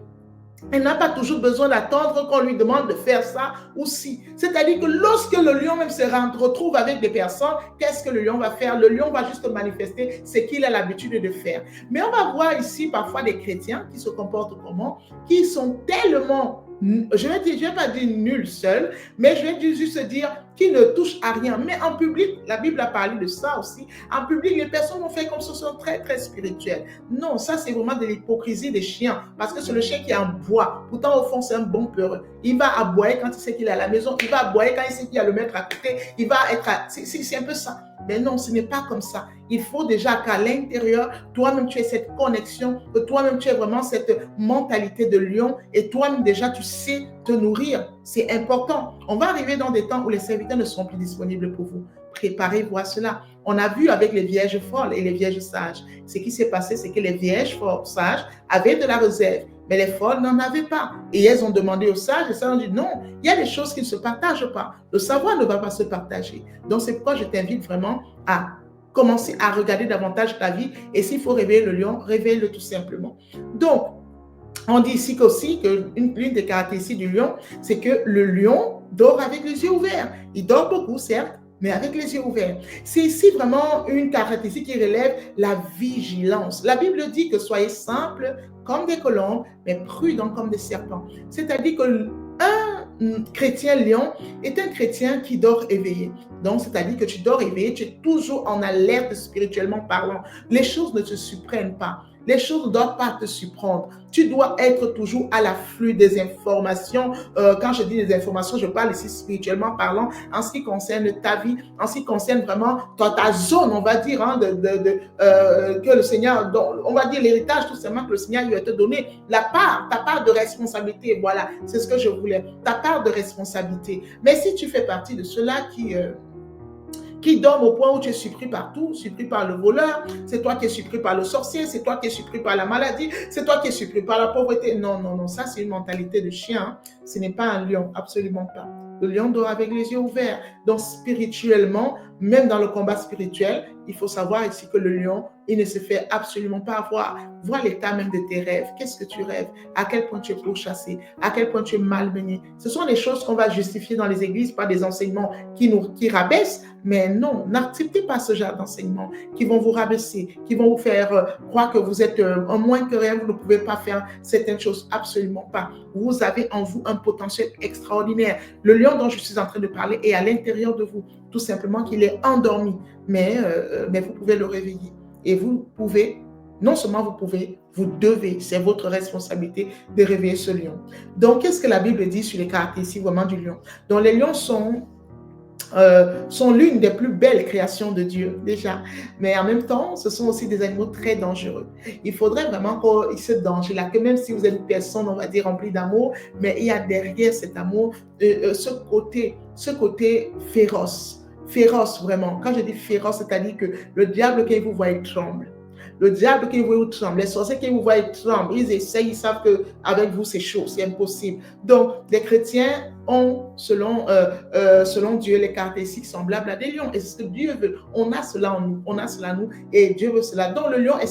Elle n'a pas toujours besoin d'attendre qu'on lui demande de faire ça ou ci. C'est-à-dire que lorsque le lion même se retrouve avec des personnes, qu'est-ce que le lion va faire? Le lion va juste manifester ce qu'il a l'habitude de faire. Mais on va voir ici parfois des chrétiens qui se comportent comment? Qui sont tellement, je vais pas dire nuls seuls, mais je vais juste dire qui ne touchent à rien. Mais en public, la Bible a parlé de ça aussi. En public, les personnes vont faire comme si ce sont très, très spirituelles. Non, ça, c'est vraiment de l'hypocrisie des chiens. Parce que c'est le chien qui aboie. Pourtant, au fond, c'est un bon peureux. Il va aboyer quand il sait qu'il est à la maison. Il va aboyer quand il sait qu'il y a le maître à côté. Il va être c'est un peu ça. Mais non, ce n'est pas comme ça. Il faut déjà qu'à l'intérieur, toi-même, tu aies cette connexion, que toi-même, tu aies vraiment cette mentalité de lion et toi-même, déjà, tu sais te nourrir. C'est important. On va arriver dans des temps où les serviteurs ne seront plus disponibles pour vous. Préparez-vous à cela. On a vu avec les vierges folles et les vierges sages. Ce qui s'est passé, c'est que les vierges sages avaient de la réserve, mais les folles n'en avaient pas. Et elles ont demandé aux sages, et ça ont dit non, il y a des choses qui ne se partagent pas. Le savoir ne va pas se partager. Donc, c'est pourquoi je t'invite vraiment à commencer à regarder davantage ta vie. Et s'il faut réveiller le lion, réveille-le tout simplement. Donc, on dit ici aussi que l'une des caractéristiques du lion, c'est que le lion dort avec les yeux ouverts. Il dort beaucoup, certes, mais avec les yeux ouverts. C'est ici vraiment une caractéristique qui relève la vigilance. La Bible dit que soyez simples comme des colombes, mais prudents comme des serpents. C'est-à-dire que un chrétien lion est un chrétien qui dort éveillé. Donc, c'est-à-dire que tu dors éveillé, tu es toujours en alerte spirituellement parlant. Les choses ne te surprennent pas. Les choses ne doivent pas te surprendre. Tu dois être toujours à l'afflux des informations. Quand je dis des informations, je parle ici spirituellement parlant, en ce qui concerne ta vie, en ce qui concerne vraiment ta zone, on va dire, hein, que le Seigneur, on va dire l'héritage tout simplement que le Seigneur lui a te donné. Ta part de responsabilité, voilà, c'est ce que je voulais. Ta part de responsabilité. Mais si tu fais partie de ceux-là qui dorment au point où tu es surpris par tout, surpris par le voleur, c'est toi qui es surpris par le sorcier, c'est toi qui es surpris par la maladie, c'est toi qui es surpris par la pauvreté. Non, non, non, ça c'est une mentalité de chien. Hein. Ce n'est pas un lion, absolument pas. Le lion dort avec les yeux ouverts. Donc spirituellement, même dans le combat spirituel, il faut savoir ici que le lion, il ne se fait absolument pas avoir. Vois l'état même de tes rêves. Qu'est-ce que tu rêves? À quel point tu es pourchassé? À quel point tu es malmené? Ce sont des choses qu'on va justifier dans les églises par des enseignements qui rabaissent, mais non, n'acceptez pas ce genre d'enseignements qui vont vous rabaisser, qui vont vous faire croire que vous êtes en moins que rien, vous ne pouvez pas faire certaines choses. Absolument pas. Vous avez en vous un potentiel extraordinaire. Le lion dont je suis en train de parler est à l'intérieur de vous, tout simplement qu'il est endormi, mais vous pouvez le réveiller. Et vous pouvez, non seulement vous pouvez, vous devez, c'est votre responsabilité de réveiller ce lion. Donc, qu'est-ce que la Bible dit sur les caractéristiques vraiment du lion? Donc, les lions sont l'une des plus belles créations de Dieu, déjà. Mais en même temps, ce sont aussi des animaux très dangereux. Il faudrait vraiment qu'il y ait ce danger-là, que même si vous êtes une personne, on va dire, remplie d'amour, mais il y a derrière cet amour ce côté féroce. Féroce, vraiment. Quand je dis féroce, c'est-à-dire que le diable, quand il vous voit, il tremble. Le diable qui vous tremble, les sorciers qui vous voient tremblent, ils essayent, ils savent qu'avec vous c'est chaud, c'est impossible. Donc, les chrétiens ont, selon Dieu, les caractéristiques semblables à des lions. Et c'est ce que Dieu veut. On a cela en nous, on a cela en nous, et Dieu veut cela. Donc, le lion est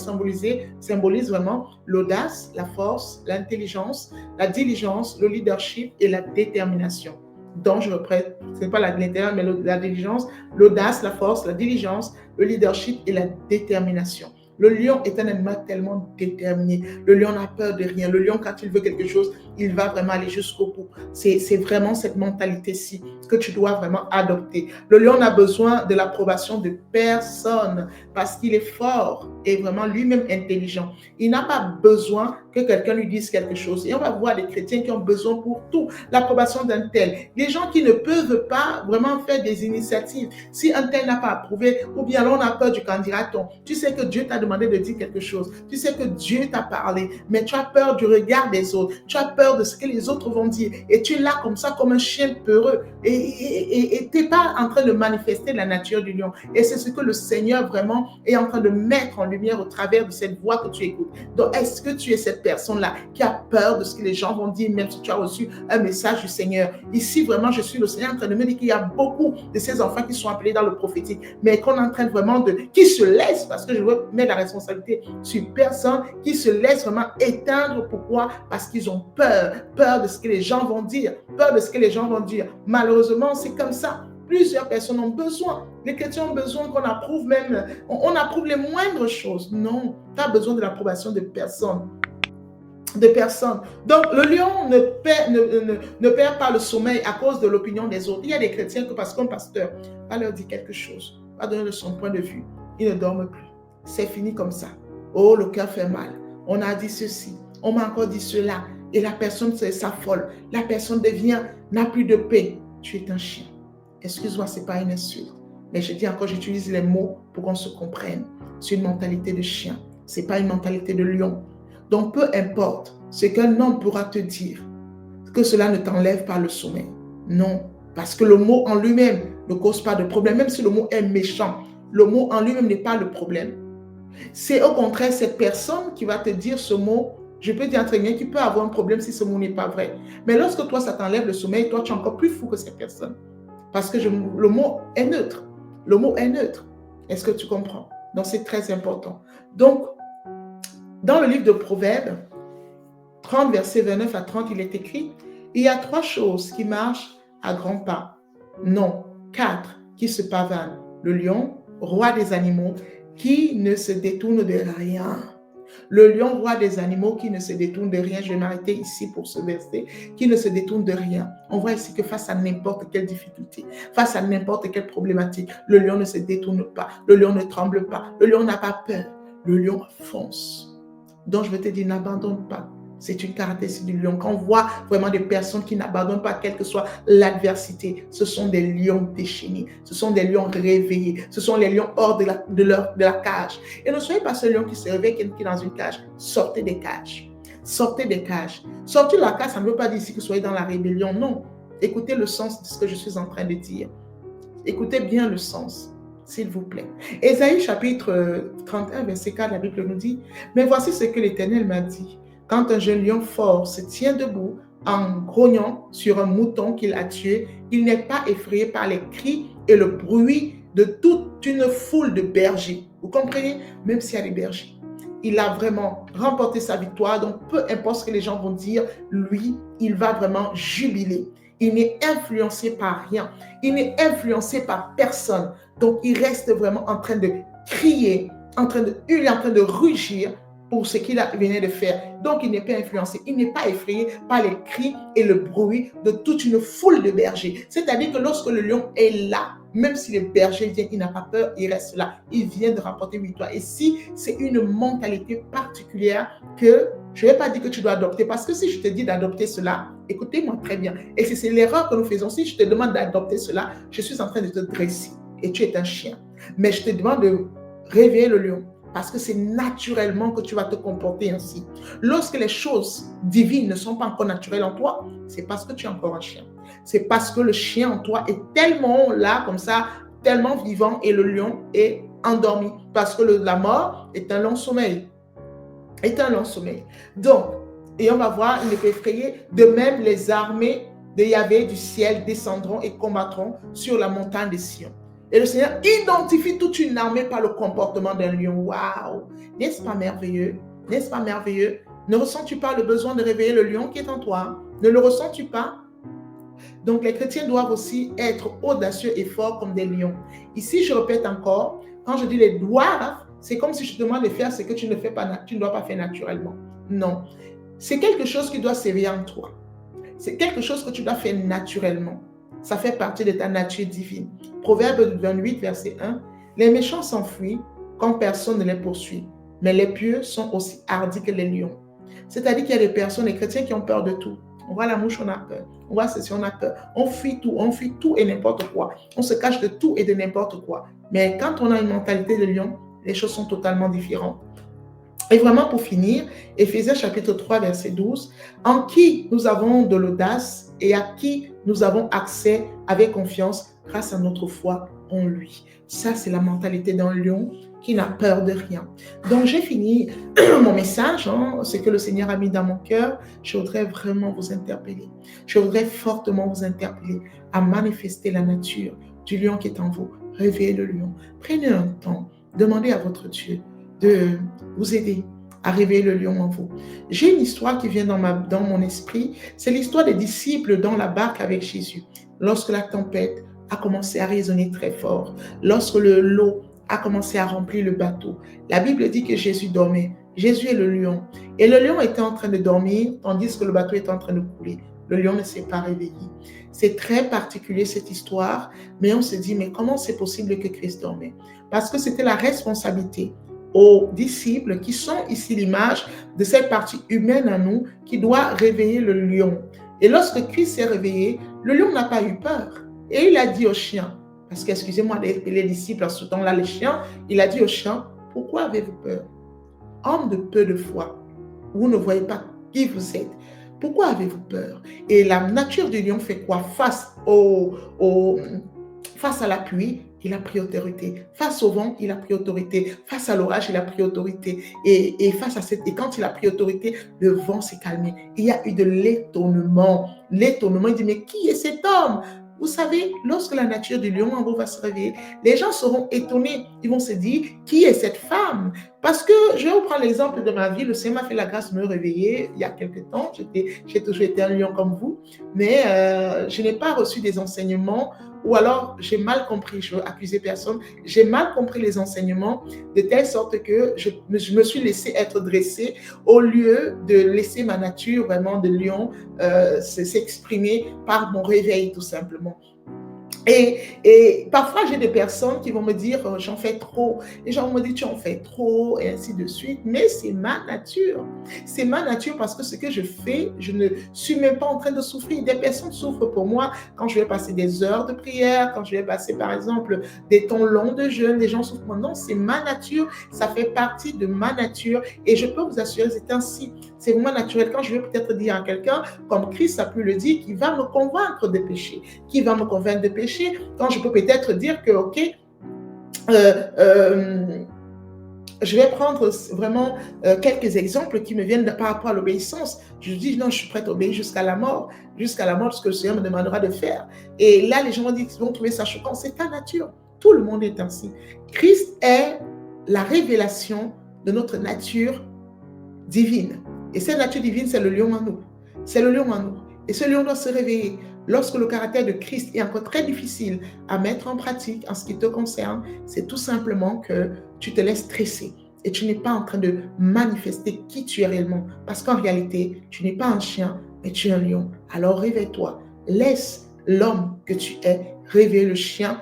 symbolise vraiment l'audace, la force, l'intelligence, la diligence, le leadership et la détermination. Donc, je reprends, ce n'est pas l'intérieur, mais la diligence, l'audace, la force, la diligence, le leadership et la détermination. Le lion est un animal tellement déterminé. Le lion n'a peur de rien. Le lion, quand il veut quelque chose, il va vraiment aller jusqu'au bout. C'est vraiment cette mentalité-ci que tu dois vraiment adopter. Le lion n'a besoin de l'approbation de personne parce qu'il est fort et vraiment lui-même intelligent. Il n'a pas besoin que quelqu'un lui dise quelque chose. Et on va voir des chrétiens qui ont besoin pour tout. L'approbation d'un tel. Les gens qui ne peuvent pas vraiment faire des initiatives. Si un tel n'a pas approuvé, ou bien alors on a peur du candidaton. Tu sais que Dieu t'a demandé de dire quelque chose. Tu sais que Dieu t'a parlé, mais tu as peur du regard des autres. Tu as peur de ce que les autres vont dire. Et tu es là comme ça, comme un chien peureux. Et tu n'es pas en train de manifester la nature du lion. Et c'est ce que le Seigneur vraiment est en train de mettre en lumière au travers de cette voix que tu écoutes. Donc, est-ce que tu es cette personne-là qui a peur de ce que les gens vont dire, même si tu as reçu un message du Seigneur? Ici, vraiment, je suis le Seigneur en train de me dire qu'il y a beaucoup de ces enfants qui sont appelés dans le prophétique, mais qu'on est en train vraiment qui se laissent, parce que je veux mettre la responsabilité sur personne, qui se laissent vraiment éteindre. Pourquoi? Parce qu'ils ont peur de ce que les gens vont dire, peur de ce que les gens vont dire. Malheureusement, c'est comme ça. Plusieurs personnes ont besoin. Les chrétiens ont besoin qu'on approuve même, on approuve les moindres choses. Non, tu as besoin de l'approbation de personne. Donc, le lion ne perd pas le sommeil à cause de l'opinion des autres. Il y a des chrétiens que parce qu'un pasteur va leur dire quelque chose, va donner de son point de vue, ils ne dorment plus. C'est fini comme ça. Oh, le cœur fait mal. On a dit ceci, on m'a encore dit cela. Et la personne s'affole. La personne n'a plus de paix. Tu es un chien. Excuse-moi, ce n'est pas une insulte. Mais je dis encore, j'utilise les mots pour qu'on se comprenne. C'est une mentalité de chien. Ce n'est pas une mentalité de lion. Donc, peu importe ce qu'un homme pourra te dire, que cela ne t'enlève pas le sommeil. Non, parce que le mot en lui-même ne cause pas de problème, même si le mot est méchant. Le mot en lui-même n'est pas le problème. C'est au contraire cette personne qui va te dire ce mot. Je peux dire très bien qu'il peut avoir un problème si ce mot n'est pas vrai. Mais lorsque toi, ça t'enlève le sommeil, toi, tu es encore plus fou que cette personne. Parce que le mot est neutre. Le mot est neutre. Est-ce que tu comprends? Donc, c'est très important. Donc, dans le livre de Proverbes, 30, versets 29 à 30, il est écrit, il y a 3 choses qui marchent à grands pas. Non, 4 qui se pavanent. Le lion, roi des animaux, qui ne se détourne de rien. Le lion, roi des animaux, qui ne se détourne de rien. Je vais m'arrêter ici pour ce verset. Qui ne se détourne de rien. On voit ici que face à n'importe quelle difficulté, face à n'importe quelle problématique, le lion ne se détourne pas. Le lion ne tremble pas. Le lion n'a pas peur. Le lion fonce. Donc, je veux te dire, n'abandonne pas. C'est une caractéristique du lion. Quand on voit vraiment des personnes qui n'abandonnent pas, quelle que soit l'adversité, ce sont des lions déchaînés, ce sont des lions réveillés, ce sont les lions hors de la cage. Et ne soyez pas ce lion qui se réveille, qui est dans une cage. Sortez des cages. Sortez des cages. Sortir de la cage, ça ne veut pas dire ici que vous soyez dans la rébellion. Non. Écoutez le sens de ce que je suis en train de dire. Écoutez bien le sens. S'il vous plaît. Ésaïe chapitre 31, verset 4, la Bible nous dit, « Mais voici ce que l'Éternel m'a dit. Quand un jeune lion fort se tient debout en grognant sur un mouton qu'il a tué, il n'est pas effrayé par les cris et le bruit de toute une foule de bergers. Vous comprenez? Même s'il y a des bergers. Il a vraiment remporté sa victoire. Donc, peu importe ce que les gens vont dire, lui, il va vraiment jubiler. Il n'est influencé par rien. Il n'est influencé par personne. Donc, il reste vraiment en train de crier, en train de hurler, en train de rugir pour ce qu'il venait de faire. Donc, il n'est pas influencé, il n'est pas effrayé par les cris et le bruit de toute une foule de bergers. C'est-à-dire que lorsque le lion est là, même si le berger vient, il n'a pas peur, il reste là. Il vient de remporter une victoire. Et si c'est une mentalité particulière que je ne vais pas dire que tu dois adopter, parce que si je te dis d'adopter cela, écoutez-moi très bien. Et c'est l'erreur que nous faisons. Si je te demande d'adopter cela, je suis en train de te dresser et tu es un chien. Mais je te demande de réveiller le lion. Parce que c'est naturellement que tu vas te comporter ainsi. Lorsque les choses divines ne sont pas encore naturelles en toi, c'est parce que tu es encore un chien. C'est parce que le chien en toi est tellement là, comme ça, tellement vivant et le lion est endormi. Parce que la mort est un long sommeil. Est un long sommeil. Donc, et on va voir, il ne peut effrayer. De même, les armées de Yahvé du ciel descendront et combattront sur la montagne de Sion. Et le Seigneur identifie toute une armée par le comportement d'un lion. Waouh! N'est-ce pas merveilleux? N'est-ce pas merveilleux? Ne ressens-tu pas le besoin de réveiller le lion qui est en toi? Ne le ressens-tu pas? Donc, les chrétiens doivent aussi être audacieux et forts comme des lions. Ici, je répète encore, quand je dis les doivent, c'est comme si je te demande de faire ce que tu ne fais pas, tu ne dois pas faire naturellement. Non. C'est quelque chose qui doit s'éveiller en toi. C'est quelque chose que tu dois faire naturellement. Ça fait partie de ta nature divine. Proverbe 28, verset 1. Les méchants s'enfuient quand personne ne les poursuit, mais les pieux sont aussi hardis que les lions. C'est-à-dire qu'il y a des personnes, des chrétiens qui ont peur de tout. On voit la mouche, on a peur. On voit ceci, on a peur. On fuit tout et n'importe quoi. On se cache de tout et de n'importe quoi. Mais quand on a une mentalité de lion, les choses sont totalement différentes. Et vraiment pour finir, Éphésiens chapitre 3, verset 12, en qui nous avons de l'audace et à qui nous avons accès avec confiance grâce à notre foi en lui. Ça, c'est la mentalité d'un lion qui n'a peur de rien. Donc, j'ai fini mon message, ce que le Seigneur a mis dans mon cœur. Je voudrais vraiment vous interpeller. Je voudrais fortement vous interpeller à manifester la nature du lion qui est en vous. Réveillez le lion. Prenez un temps. Demandez à votre Dieu de vous aider à réveiller le lion en vous. J'ai une histoire qui vient dans mon esprit. C'est l'histoire des disciples dans la barque avec Jésus. Lorsque la tempête a commencé à résonner très fort, lorsque l'eau a commencé à remplir le bateau, la Bible dit que Jésus dormait. Jésus est le lion. Et le lion était en train de dormir, tandis que le bateau était en train de couler. Le lion ne s'est pas réveillé. C'est très particulier cette histoire, mais on se dit, mais comment c'est possible que Christ dormait? Parce que c'était la responsabilité aux disciples qui sont ici l'image de cette partie humaine à nous qui doit réveiller le lion. Et lorsque Christ s'est réveillé, le lion n'a pas eu peur. Et il a dit au chien, parce qu'excusez-moi les disciples en ce temps-là, les chiens, il a dit au chien, pourquoi avez-vous peur? Homme de peu de foi, vous ne voyez pas qui vous êtes. Pourquoi avez-vous peur? Et la nature du lion fait quoi? Face à la pluie, il a pris autorité. Face au vent, il a pris autorité. Face à l'orage, il a pris autorité. Et quand il a pris autorité, le vent s'est calmé. Il y a eu de l'étonnement. L'étonnement, il dit, mais qui est cet homme? Vous savez, lorsque la nature du lion en vous va se réveiller, les gens seront étonnés. Ils vont se dire, qui est cette femme? Parce que, je vais vous prendre l'exemple de ma vie. Le Seigneur m'a fait la grâce de me réveiller il y a quelque temps. J'ai toujours été un lion comme vous. Mais je n'ai pas reçu des enseignements ou alors j'ai mal compris, je ne veux accuser personne, j'ai mal compris les enseignements de telle sorte que je me suis laissé être dressé au lieu de laisser ma nature vraiment de lion s'exprimer par mon réveil tout simplement. Et parfois, j'ai des personnes qui vont me dire « j'en fais trop ». Les gens me disent « tu en fais trop » et ainsi de suite. Mais c'est ma nature. C'est ma nature parce que ce que je fais, je ne suis même pas en train de souffrir. Des personnes souffrent pour moi quand je vais passer des heures de prière, quand je vais passer par exemple des temps longs de jeûne. Les gens souffrent pour moi. Non, c'est ma nature. Ça fait partie de ma nature. Et je peux vous assurer, c'est ainsi. C'est vraiment naturel. Quand je vais peut-être dire à quelqu'un, comme Christ a pu le dire, qui va me convaincre de péché, qui va me convaincre de péché, quand je peux peut-être dire que, ok, je vais prendre vraiment quelques exemples qui me viennent par rapport à l'obéissance. Je dis, non, je suis prête à obéir jusqu'à la mort, ce que le Seigneur me demandera de faire. Et là, les gens vont trouver ça choquant. C'est ta nature. tout le monde est ainsi. Christ est la révélation de notre nature divine. Et cette nature divine, c'est le lion en nous. C'est le lion en nous. Et ce lion doit se réveiller. Lorsque le caractère de Christ est encore très difficile à mettre en pratique en ce qui te concerne, c'est tout simplement que tu te laisses stresser et tu n'es pas en train de manifester qui tu es réellement. Parce qu'en réalité, tu n'es pas un chien, mais tu es un lion. Alors réveille-toi. Laisse l'homme que tu es réveiller le chien,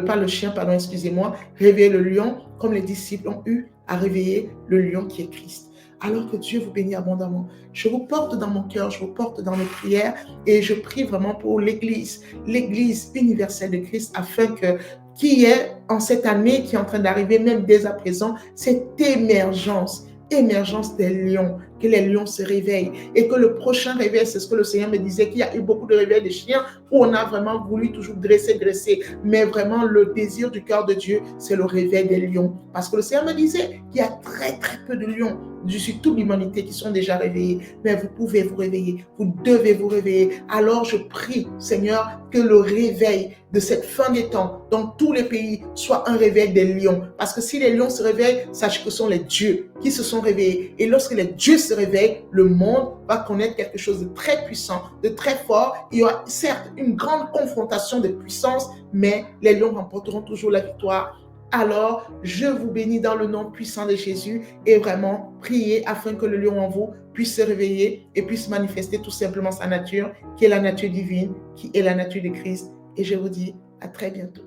pas le chien, pardon, excusez-moi, réveiller le lion comme les disciples ont eu à réveiller le lion qui est Christ. Alors que Dieu vous bénit abondamment. Je vous porte dans mon cœur, je vous porte dans mes prières et je prie vraiment pour l'Église universelle de Christ, afin que qui est en cette année qui est en train d'arriver, même dès à présent, cette émergence des lions, que les lions se réveillent et que le prochain réveil, c'est ce que le Seigneur me disait, qu'il y a eu beaucoup de réveils de chiens où on a vraiment voulu toujours dresser, mais vraiment le désir du cœur de Dieu, c'est le réveil des lions. Parce que le Seigneur me disait qu'il y a très très peu de lions sur toute l'humanité qui sont déjà réveillés, mais vous pouvez vous réveiller, vous devez vous réveiller. Alors je prie, Seigneur, que le réveil de cette fin des temps dans tous les pays soit un réveil des lions. Parce que si les lions se réveillent, sache que ce sont les dieux qui se sont réveillés. Et lorsque les dieux se réveillent, le monde va connaître quelque chose de très puissant, de très fort. Il y aura certes une grande confrontation de puissance, mais les lions remporteront toujours la victoire. Alors, je vous bénis dans le nom puissant de Jésus et vraiment priez afin que le lion en vous puisse se réveiller et puisse manifester tout simplement sa nature, qui est la nature divine, qui est la nature de Christ. Et je vous dis à très bientôt.